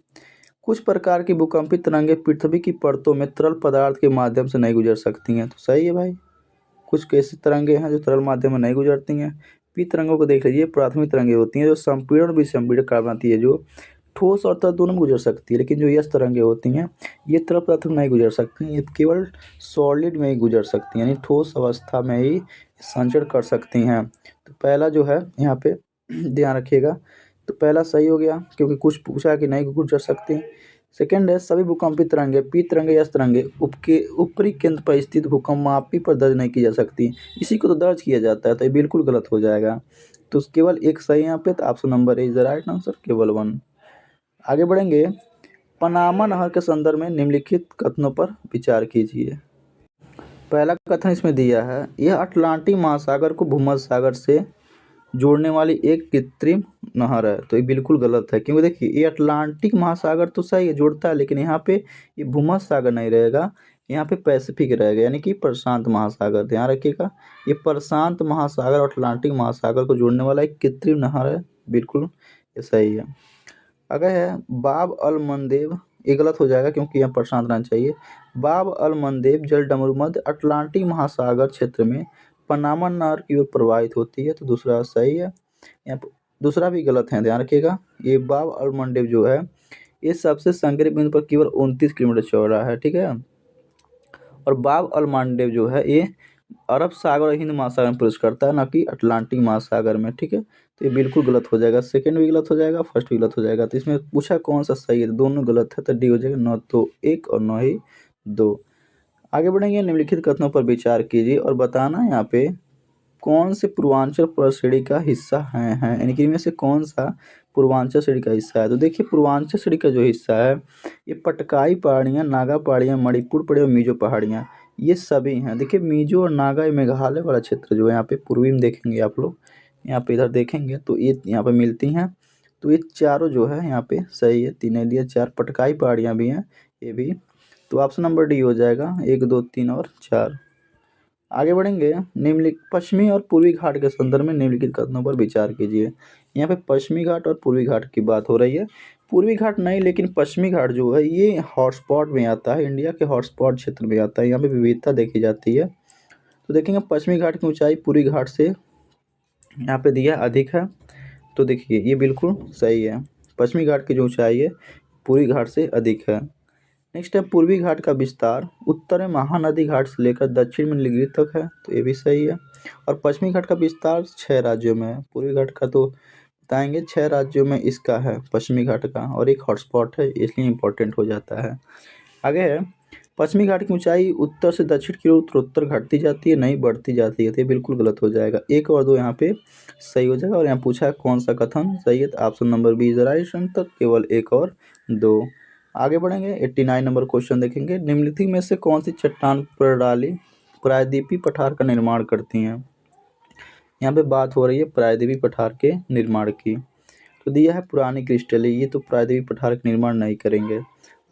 कुछ प्रकार की भूकंपित तरंगें पृथ्वी की परतों में तरल पदार्थ के माध्यम से नहीं गुजर सकती हैं, तो सही है भाई। कुछ कैसी तरंगें हैं जो तरल माध्यम में नहीं गुजरती हैं। पी तरंगों को देख लीजिए, प्राथमिक तरंगें होती हैं जो संपीड़न और विसंपीड़न करवाती है, जो ठोस और तरल दोनों में गुजर सकती है। लेकिन जो यस तरंगें होती हैं ये तरल पदार्थ में नहीं गुजर सकती, ये केवल सॉलिड में ही गुजर सकती हैं, यानी ठोस अवस्था में ही संचरण कर सकती हैं। तो पहला जो है यहाँ पे ध्यान रखिएगा, तो पहला सही हो गया, क्योंकि कुछ पूछा कि नहीं गुजर सकती। सेकंड है, सभी भूकंपित तरंगे पी तरंगे यस तरंगे उपके ऊपरी केंद्र पर स्थित भूकंपमापी पर दर्ज नहीं की जा सकती, इसी को तो दर्ज किया जाता है, तो ये बिल्कुल गलत हो जाएगा। तो केवल एक सही यहाँ पे, तो option number is the right answer, केवल 1। आगे बढ़ेंगे, पनामा नहर के संदर्भ में निम्नलिखित कथनों पर विचार कीजिए। पहला कथन इसमें दिया है, यह अटलांटिक महासागर को भूमध्य सागर से जोड़ने वाली एक कृत्रिम नहर है, तो ये बिल्कुल गलत है। क्योंकि देखिए, ये अटलांटिक महासागर तो सही है, जोड़ता है, लेकिन यहाँ पे ये भूमध्य सागर नहीं रहेगा, यहाँ पे पैसिफिक रहेगा, यानी कि प्रशांत महासागर। ध्यान रखिएगा, ये प्रशांत महासागर और अटलांटिक महासागर को जोड़ने वाला एक कृत्रिम नहर है, बिल्कुल ये सही है। अगर है बाब अल मंदेब, ये गलत हो जाएगा क्योंकि यहाँ प्रशांत रहना चाहिए। बाब अल मंदेब जल डमरू मध्य अटलांटिक महासागर क्षेत्र में पनामा नहर की ओर प्रवाहित होती है, तो दूसरा सही है। यहाँ पर दूसरा भी गलत है, ध्यान रखिएगा। ये बाब अल मंदेब जो है ये सबसे संकरी बिंदु पर केवल 29 किलोमीटर चौड़ा है, ठीक है। और बाब अल मंदेब जो है ये अरब सागर और हिंद महासागर में प्रवेश करता है, ना कि अटलांटिक महासागर में, ठीक है। तो ये बिल्कुल गलत हो जाएगा, सेकंड भी गलत हो जाएगा, फर्स्ट भी गलत हो जाएगा। तो इसमें पूछा कौन सा सही है, तो दोनों गलत है, तो डी हो जाएगा, न तो 1 और न ही 2। आगे बढ़ेंगे, निम्नलिखित कथनों पर विचार कीजिए और बताना यहाँ पे कौन से पूर्वांचल पर्वतश्रेणी का हिस्सा हैं, यानी कि इनमें से कौन सा पूर्वांचल श्रेणी का हिस्सा है। तो देखिए पूर्वांचल श्रेणी का जो हिस्सा है ये पटकाई पहाड़ियाँ, नागा पहाड़ियाँ, मणिपुर पहाड़ियाँ, मिजो पहाड़ियाँ ये सभी हैं। देखिए मिजो और नागा ये मेघालय वाला क्षेत्र जो है यहाँ पे पूर्वी में देखेंगे आप लोग, यहाँ पे इधर देखेंगे तो ये यहाँ पे मिलती हैं। तो ये चारों जो है यहाँ पे सही है, 3 दिया 4 पटकाई पहाड़ियाँ भी हैं ये भी। तो ऑप्शन नंबर डी हो जाएगा 1 2 3 और 4। आगे बढ़ेंगे, निम्नलिखित पश्चिमी और पूर्वी घाट के संदर्भ में निम्नलिखित कथनों पर विचार कीजिए। यहाँ पे पश्चिमी घाट और पूर्वी घाट की बात हो रही है। पूर्वी घाट नहीं लेकिन पश्चिमी घाट जो है ये हॉटस्पॉट में आता है, इंडिया के हॉटस्पॉट क्षेत्र में आता है, यहाँ पे विविधता देखी जाती है। तो देखेंगे पश्चिमी घाट की ऊंचाई पूर्वी घाट से यहाँ पे दिया अधिक है। तो देखिए ये बिल्कुल सही है, पश्चिमी घाट की जो ऊंचाई है पूर्वी घाट से अधिक है। नेक्स्ट है पूर्वी घाट का विस्तार उत्तर में महानदी घाट से लेकर दक्षिण में नीलगिरी तक है। तो ये भी सही है। और पश्चिमी घाट का विस्तार 6 राज्यों में है। पूर्वी घाट का तो बताएंगे 6 राज्यों में इसका है पश्चिमी घाट का, और एक हॉटस्पॉट है इसलिए इम्पोर्टेंट हो जाता है। आगे है पश्चिमी घाट की ऊंचाई उत्तर से दक्षिण की ओर उत्तरोत्तर घटती जाती है, नहीं बढ़ती जाती है। तो ये बिल्कुल गलत हो जाएगा, 1 और 2 यहाँ पे सही हो जाएगा। और यहाँ पूछा है कौन सा कथन सही है, तो option number B is right answer, केवल 1 और 2। आगे बढ़ेंगे 89 नंबर क्वेश्चन देखेंगे, निम्नलिखित में से कौन सी चट्टान प्रणाली प्रायद्वीपीय पठार का निर्माण करती हैं। यहाँ पे बात हो रही है प्रायद्वीपीय पठार के निर्माण की। तो दिया है पुरानी क्रिस्टल, ये तो प्रायद्वीपीय पठार का निर्माण नहीं करेंगे।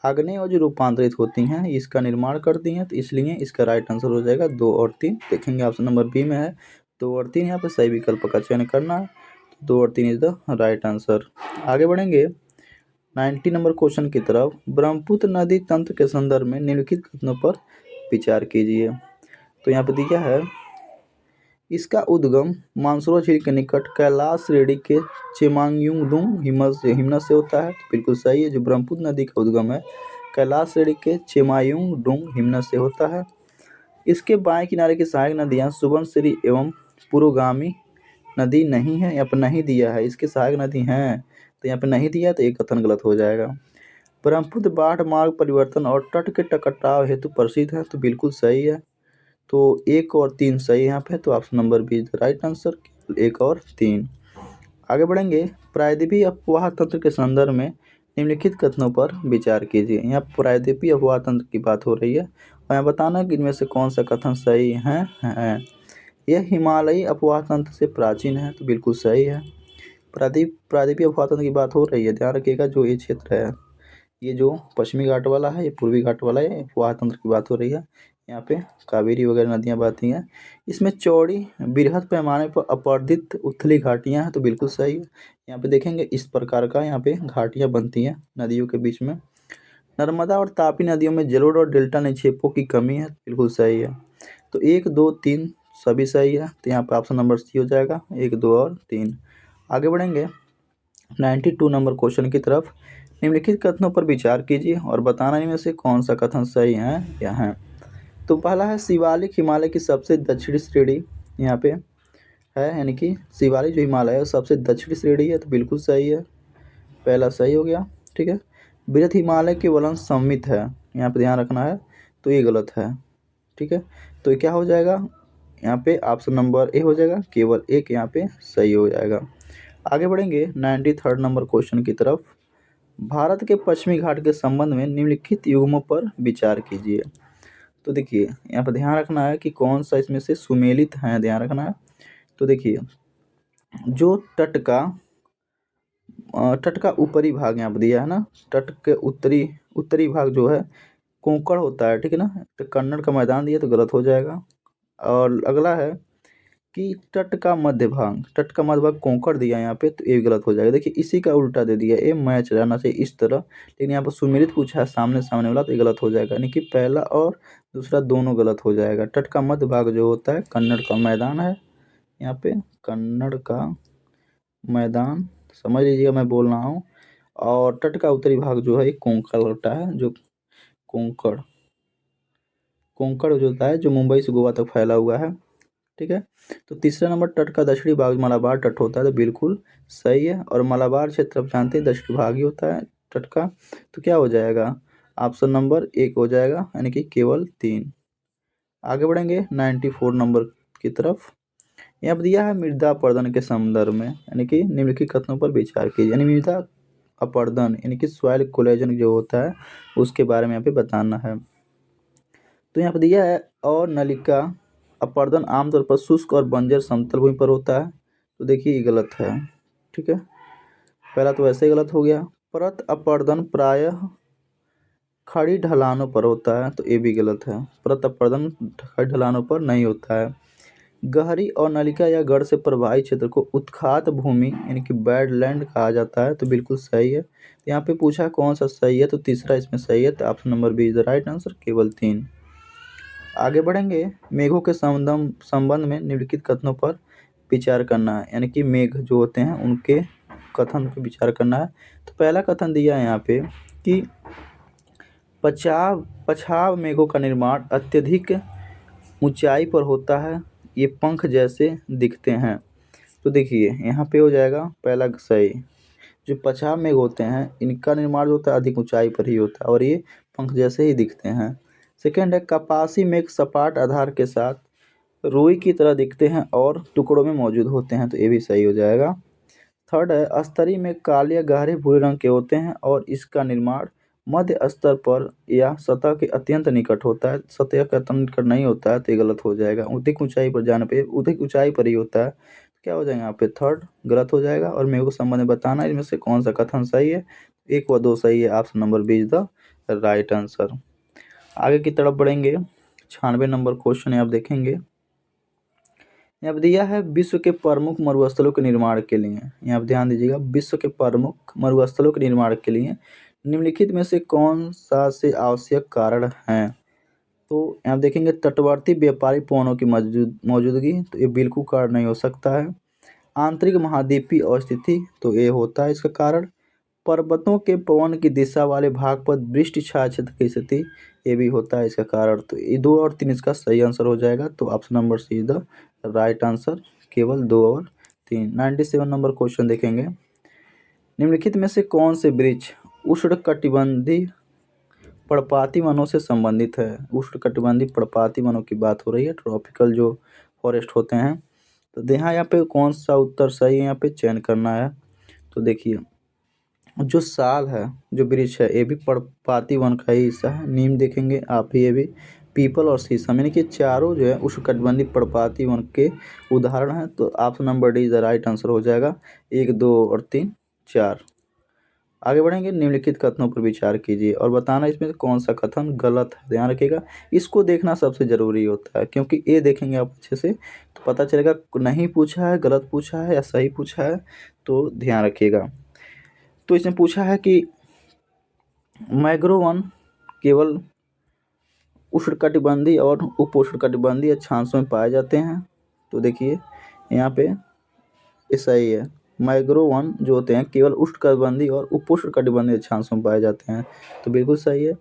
आग्नेय और जो रूपांतरित होती हैं इसका निर्माण करती हैं, तो इसलिए इसका राइट आंसर हो जाएगा 2 और 3। देखेंगे ऑप्शन नंबर बी में है 2 और 3, यहाँ पे सही विकल्प का चयन करना है। 2 और 3 इज द राइट आंसर। आगे बढ़ेंगे 90 नंबर क्वेश्चन की तरफ, ब्रह्मपुत्र नदी तंत्र के संदर्भ में निम्नलिखित कथनों पर विचार कीजिए। तो यहाँ पे दिया है इसका उद्गम मानसरोवर झील के निकट कैलाश श्रेणी के चेमांगयुंगडुंग हिमनद से होता है। तो बिल्कुल सही है, जो ब्रह्मपुत्र नदी का उद्गम है कैलाश श्रेणी के चेमांगयुंगडुंग हिमनद से होता है। इसके बाएं किनारे की सहायक नदियाँ सुबनसिरी एवं पुरोगामी नदी नहीं है, यहाँ पर नहीं दिया है, इसके सहायक नदी हैं तो यहाँ पे नहीं दिया तो एक कथन गलत हो जाएगा। ब्रह्मपुत्र बाढ़ मार्ग परिवर्तन और तट के टकराव हेतु प्रसिद्ध है। तो बिल्कुल सही है, तो 1 और 3 सही है यहाँ पे, तो option number B is the right answer, 1 और 3। आगे बढ़ेंगे प्रायद्वीपीय अपवाह तंत्र के संदर्भ में निम्नलिखित कथनों पर विचार कीजिए। यहाँ प्रायद्वीपीय अपवाह तंत्र की बात हो रही है और यहाँ बताना कि इनमें से कौन सा कथन सही है। यह हिमालयी अपवाह तंत्र से प्राचीन है। तो बिल्कुल सही है, प्रायद्वीपीय अपवाह तंत्र की बात हो रही है, ध्यान रखिएगा जो ये क्षेत्र है ये जो पश्चिमी घाट वाला है ये पूर्वी घाट वाला है, अपवाह तंत्र की बात हो रही है। यहाँ पे कावेरी वगैरह नदियाँ बहती हैं, इसमें चौड़ी बृहद पैमाने पर अपर्दित उथली घाटियाँ हैं। तो बिल्कुल सही है, यहाँ पे देखेंगे इस प्रकार का यहाँ पे घाटियाँ बनती हैं नदियों के बीच में। नर्मदा और तापी नदियों में जलोढ़ और डेल्टा निक्षेपों की कमी है। बिल्कुल सही है, तो 1 2 3 सभी सही है, तो यहाँ पे ऑप्शन नंबर सी हो जाएगा 1 2 और 3। आगे बढ़ेंगे 92 नंबर क्वेश्चन की तरफ, निम्नलिखित कथनों पर विचार कीजिए और बताना इनमें से कौन सा कथन सही है या है। तो पहला है शिवालिक हिमालय की सबसे दक्षिणी श्रेणी यहाँ पे है, यानी कि शिवालिक जो हिमालय है सबसे दक्षिणी श्रेणी है। तो बिल्कुल सही है, पहला सही हो गया। ठीक है, बृहद हिमालय के वलन सममित है, यहाँ पे ध्यान रखना है, तो ये गलत है। ठीक है, तो ये क्या हो जाएगा यहाँ पे ऑप्शन नंबर ए हो जाएगा, केवल 1 यहाँ पे सही हो जाएगा। आगे बढ़ेंगे 93 नंबर क्वेश्चन की तरफ, भारत के पश्चिमी घाट के संबंध में निम्नलिखित युग्मों पर विचार कीजिए। तो देखिए यहाँ पर ध्यान रखना है कि कौन सा इसमें से सुमेलित है, ध्यान रखना है। तो देखिए जो तट का ऊपरी भाग यहाँ पर दिया है ना, तट के उत्तरी भाग जो है कोंकण होता है, ठीक है ना, तो कन्नड़ का मैदान दिया तो गलत हो जाएगा। और अगला है कि तट का मध्य भाग कोंकण दिया यहाँ पे, तो ये गलत हो जाएगा। देखिए इसी का उल्टा दे दिया, ये मैच रहना चाहिए इस तरह, लेकिन यहाँ पर सुमेलित पूछा है सामने सामने वाला, तो ये गलत हो जाएगा, यानी कि पहला और दूसरा दोनों गलत हो जाएगा। तट का मध्य भाग जो होता है कन्नड़ का मैदान है, यहाँ पे कन्नड़ का मैदान समझ लीजिएगा मैं बोल रहा हूँ। और तट का उत्तरी भाग जो है कोंकण होता है, जो कोंकण जो होता है जो मुंबई से गोवा तक फैला हुआ है। ठीक है, तो तीसरा नंबर तट का दक्षिणी भाग मलाबार तट होता है। तो बिल्कुल सही है, और मलाबार क्षेत्र आप जानते हैं दक्षिणी भाग ही होता है तट का, तो क्या हो जाएगा ऑप्शन नंबर 1 हो जाएगा, यानी कि केवल 3। आगे बढ़ेंगे 94 नंबर की तरफ, यहाँ पर दिया है मृदा अपरदन के संदर्भ में, यानी कि निम्नलिखित कथनों पर विचार कीजिए। यानी मृदा अपरदन यानी कि सॉइल कोलेजन जो होता है उसके बारे में यहाँ पे बताना है। तो यहाँ पर दिया है और नलिका अपरदन आमतौर पर शुष्क और बंजर समतल भूमि पर होता है। तो देखिए ये गलत है, ठीक है, पहला तो वैसे ही गलत हो गया। परत अपरदन प्रायः खड़ी ढलानों पर होता है, तो ये भी गलत है, परत अपरदन खड़ी ढलानों पर नहीं होता है। गहरी और नलिका या गढ़ से प्रभावित क्षेत्र को उत्खात भूमि यानी कि बैडलैंड कहा जाता है, तो बिल्कुल सही है। तो यहाँ पे पूछा कौन सा सही है, तो तीसरा इसमें सही है, तो option number B is the right answer, केवल 3। आगे बढ़ेंगे, मेघों के संबंध में निम्नलिखित कथनों पर विचार करना है, यानी कि मेघ जो होते हैं उनके कथन पर विचार करना है। तो पहला कथन दिया है यहाँ पे कि पछाव मेघों का निर्माण अत्यधिक ऊंचाई पर होता है, ये पंख जैसे दिखते हैं। तो देखिए यहाँ पे हो जाएगा पहला सही, जो पछाव मेघ होते हैं इनका निर्माण जो होता है अधिक ऊंचाई पर ही होता है और ये पंख जैसे ही दिखते हैं। सेकेंड है कपासी मेघ सपाट आधार के साथ रुई की तरह दिखते हैं और टुकड़ों में मौजूद होते हैं, तो ये भी सही हो जाएगा। थर्ड है स्तरी में काले या गहरे भूरे रंग के होते हैं और इसका निर्माण मध्य स्तर पर या सतह के अत्यंत निकट होता है, सतह के अत्यंत निकट नहीं होता है, तो ये गलत हो जाएगा। अधिक ऊंचाई पर जाने पे अधिक ऊंचाई पर ही होता है, तो क्या हो जाएगा यहाँ पे थर्ड गलत हो जाएगा। और मेरे को संबंध में बताना है इनमें से कौन सा कथन सही है, 1 व 2 सही है, option number B is the right answer. आगे की तरफ बढ़ेंगे, 96 नंबर क्वेश्चन है, आप देखेंगे यहाँ पर दिया है विश्व के प्रमुख मरुस्थलों के निर्माण के लिए, यहाँ पर ध्यान दीजिएगा, विश्व के प्रमुख मरुस्थलों के निर्माण के लिए निम्नलिखित में से कौन सा से आवश्यक कारण है। तो यहाँ देखेंगे तटवर्ती व्यापारिक पवनों की मौजूदगी, तो ये बिल्कुल कारण नहीं हो सकता है। आंतरिक महाद्वीपीय अवस्थिति, तो ये होता है इसका कारण। पर्वतों के पवन की दिशा वाले भाग पर वृष्टि छाया क्षेत्र की स्थिति, ये भी होता है इसका कारण। तो ये 2 और 3 इसका सही आंसर हो जाएगा, तो option number C is the right answer, केवल 2 और 3। 97 नंबर क्वेश्चन देखेंगे, निम्नलिखित में से कौन से वृक्ष उष्णकटिबंधीय पर्णपाती वनों से संबंधित है। उष्णकटिबंधीय पर्णपाती वनों की बात हो रही है, ट्रॉपिकल जो फॉरेस्ट होते हैं। तो यहाँ पे कौन सा उत्तर सही है, यहाँ पे चयन करना है। तो देखिए जो साल है, जो वृक्ष है, ये भी पर्णपाती वन का ही हिस्सा है। नीम देखेंगे आप, ये भी पीपल और शीशम, यानी कि चारों जो है उष्णकटिबंधीय पर्णपाती वन के उदाहरण हैं। तो option number D is the right answer हो जाएगा, 1, 2 और 3, 4। आगे बढ़ेंगे, निम्नलिखित कथनों पर विचार कीजिए और बताना इसमें से कौन सा कथन गलत है। ध्यान रखिएगा, इसको देखना सबसे ज़रूरी होता है, क्योंकि ये देखेंगे आप अच्छे से तो पता चलेगा नहीं पूछा है, गलत पूछा है या सही पूछा है, तो ध्यान रखिएगा। तो इसमें पूछा है कि मैंग्रोव वन केवल उष्णकटिबंधीय और उप उष्णकटिबंधीय अक्षांशों में पाए जाते हैं। तो देखिए यहाँ पे ये सही है, मैंग्रोव वन जो होते हैं केवल उष्णकटिबंधीय और उप उष्णकटिबंधीय अक्षांशों में पाए जाते हैं, तो बिल्कुल सही है।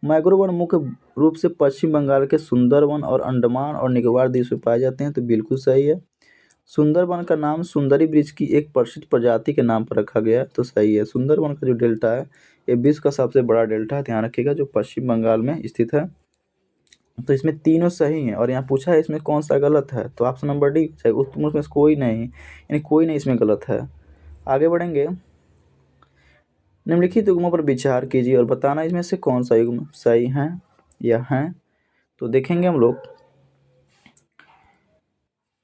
मैंग्रोव वन मुख्य रूप से पश्चिम बंगाल के सुंदरवन और अंडमान और निकोबार द्वीप में पाए जाते हैं, तो बिल्कुल सही है। सुंदरवन का नाम सुंदरी वृक्ष की एक प्रसिद्ध प्रजाति के नाम पर रखा गया है, तो सही है। सुंदरवन का जो डेल्टा है ये विश्व का सबसे बड़ा डेल्टा है, ध्यान रखिएगा, जो पश्चिम बंगाल में स्थित है। तो इसमें तीनों सही हैं और यहाँ पूछा है इसमें कौन सा गलत है, तो ऑप्शन नंबर डी है, उसमें से कोई नहीं, यानी कोई नहीं इसमें गलत है। आगे बढ़ेंगे, निम्नलिखित युग्मों पर विचार कीजिए और बताना इसमें से कौन सा युग्म सही है या है। तो देखेंगे हम लोग,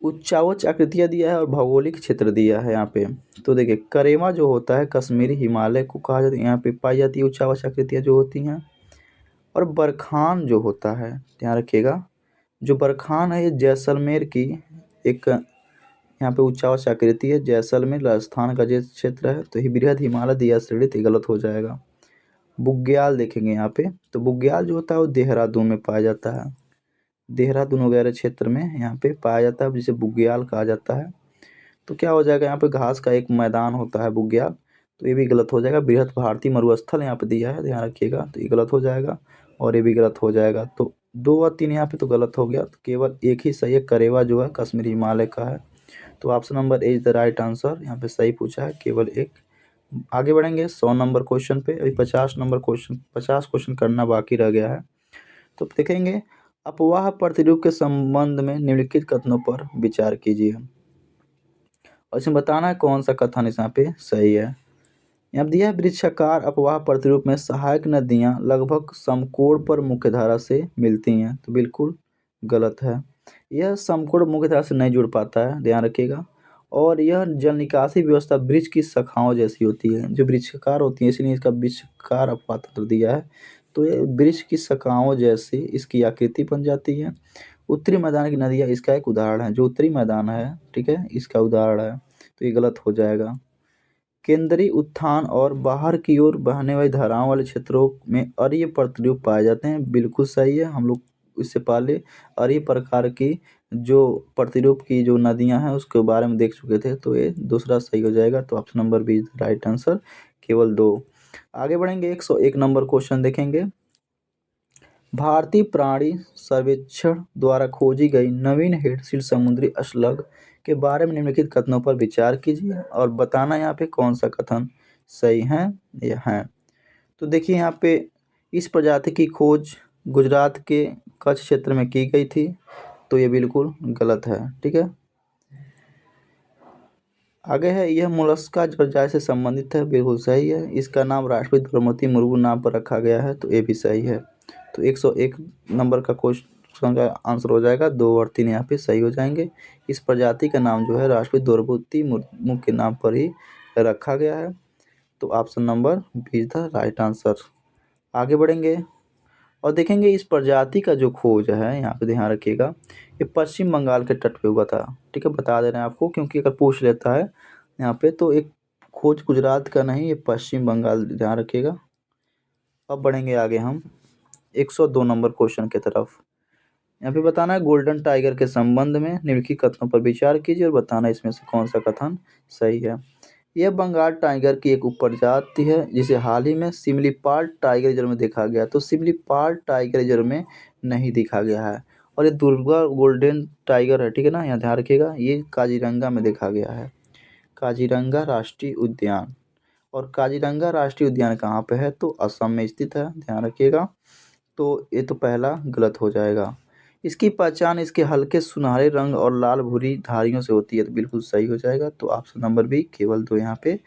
उच्चावच आकृतियाँ दिया है और भौगोलिक क्षेत्र दिया है यहाँ पे। तो देखिए करेवा जो होता है कश्मीरी हिमालय को कहा जाता है, यहाँ पे पाई जाती है उच्चावच आकृतियाँ जो होती हैं। और बरखान जो होता है, ध्यान रखिएगा, जो बरखान है ये जैसलमेर की एक यहाँ पे उच्चावच आकृति है। जैसलमेर राजस्थान का जो क्षेत्र है, तो ये बृहद हिमालय दिया श्रेणी, तो गलत हो जाएगा। बुग्याल देखेंगे यहाँ पे, तो बुग्याल जो होता है वो देहरादून में पाया जाता है, देहरादून वगैरह क्षेत्र में यहाँ पे पाया जाता है, जिसे बुग्याल कहा जाता है। तो क्या हो जाएगा, यहाँ पे घास का एक मैदान होता है बुग्याल, तो ये भी गलत हो जाएगा। बृहद भारतीय मरुस्थल यहाँ पे दिया है, ध्यान रखिएगा, तो ये गलत हो जाएगा और ये भी गलत हो जाएगा। तो 2 और 3 यहाँ पे तो गलत हो गया, तो केवल एक ही सही है, करेवा जो है कश्मीरी हिमालय का है। तो option number A is the right answer, यहाँ पे सही पूछा है, केवल एक। आगे बढ़ेंगे 100 नंबर क्वेश्चन पे, अभी 50 नंबर क्वेश्चन 50 क्वेश्चन करना बाकी रह गया है। तो देखेंगे, अपवाह प्रतिरूप के संबंध में निम्नलिखित कथनों पर विचार कीजिए। और इसमें बताना है कौन सा कथन इस यहाँ पे सही है। यहाँ दिया है वृक्षाकार अपवाह प्रतिरूप में सहायक नदियाँ लगभग समकोण पर मुख्यधारा से मिलती हैं, तो बिल्कुल गलत है। यह समकोण मुख्यधारा से नहीं जुड़ पाता है, ध्यान रखिएगा। और यह जल निकासी व्यवस्था वृक्ष की शाखाओं जैसी होती है, जो वृक्षकार होती है, इसलिए इसका वृक्षकार अपवाह तंत्र दिया है। तो ये वृक्ष की शाखाओं जैसी इसकी आकृति बन जाती है। उत्तरी मैदान की नदियाँ इसका एक उदाहरण है, जो उत्तरी मैदान है, ठीक है, इसका उदाहरण है, तो ये गलत हो जाएगा। केंद्रीय उत्थान और बाहर की ओर बहने वाली धाराओं वाले क्षेत्रों में अरीय प्रतिरूप पाए जाते हैं, बिल्कुल सही है। हम लोग इससे पहले अरीय प्रकार की जो प्रतिरूप की जो नदियां हैं उसके बारे में देख चुके थे, तो ये दूसरा सही हो जाएगा। तो option number B is the right answer, केवल 2। आगे बढ़ेंगे, 101 नंबर क्वेश्चन देखेंगे। भारतीय प्राणी सर्वेक्षण द्वारा खोजी गई नवीन हेडशील समुद्री स्लग के बारे में निम्नलिखित कथनों पर विचार कीजिए और बताना यहाँ पे कौन सा कथन सही है या है। तो देखिए यहाँ पे इस प्रजाति की खोज गुजरात के कच्छ क्षेत्र में की गई थी, तो ये बिल्कुल गलत है, ठीक है। आगे है, यह मोलस्का जलजाय से संबंधित है, बिल्कुल सही है। इसका नाम राष्ट्रपति द्रौपदी मुर्मू नाम पर रखा गया है, तो ये भी सही है। तो 101 नंबर का क्वेश्चन का आंसर हो जाएगा, 2 और 3 यहाँ पे सही हो जाएंगे। इस प्रजाति का नाम जो है राष्ट्रपति द्रौपदी मुर्मू के नाम पर ही रखा गया है, तो option number B is the right answer. आगे बढ़ेंगे और देखेंगे इस प्रजाति का जो खोज है, यहाँ पे ध्यान रखिएगा, ये पश्चिम बंगाल के तट पे हुआ था, ठीक है, बता दे रहे हैं आपको, क्योंकि अगर पूछ लेता है यहाँ पे तो एक खोज गुजरात का नहीं, ये पश्चिम बंगाल, ध्यान रखिएगा। अब बढ़ेंगे आगे हम 102 नंबर क्वेश्चन की तरफ। यहाँ पे बताना है गोल्डन टाइगर के संबंध में निम्नलिखित कथनों पर विचार कीजिए और बताना इसमें से कौन सा कथन सही है। यह बंगाल टाइगर की एक उपप्रजाति है जिसे हाल ही में सिमलीपाल टाइगर रिजर्व में देखा गया, तो सिमलीपाल टाइगर रिजर्व में नहीं देखा गया है। और ये दुर्गा गोल्डन टाइगर है, ठीक है ना, यहाँ ध्यान रखिएगा, ये काजीरंगा में देखा गया है, काजीरंगा राष्ट्रीय उद्यान। और काजीरंगा राष्ट्रीय उद्यान कहाँ पे है, तो असम में स्थित है, ध्यान रखिएगा। तो ये तो पहला गलत हो जाएगा। इसकी पहचान इसके हल्के सुनहरे रंग और लाल भूरी धारियों से होती है, तो बिल्कुल सही हो जाएगा। तो ऑप्शन नंबर बी केवल 2 यहाँ पे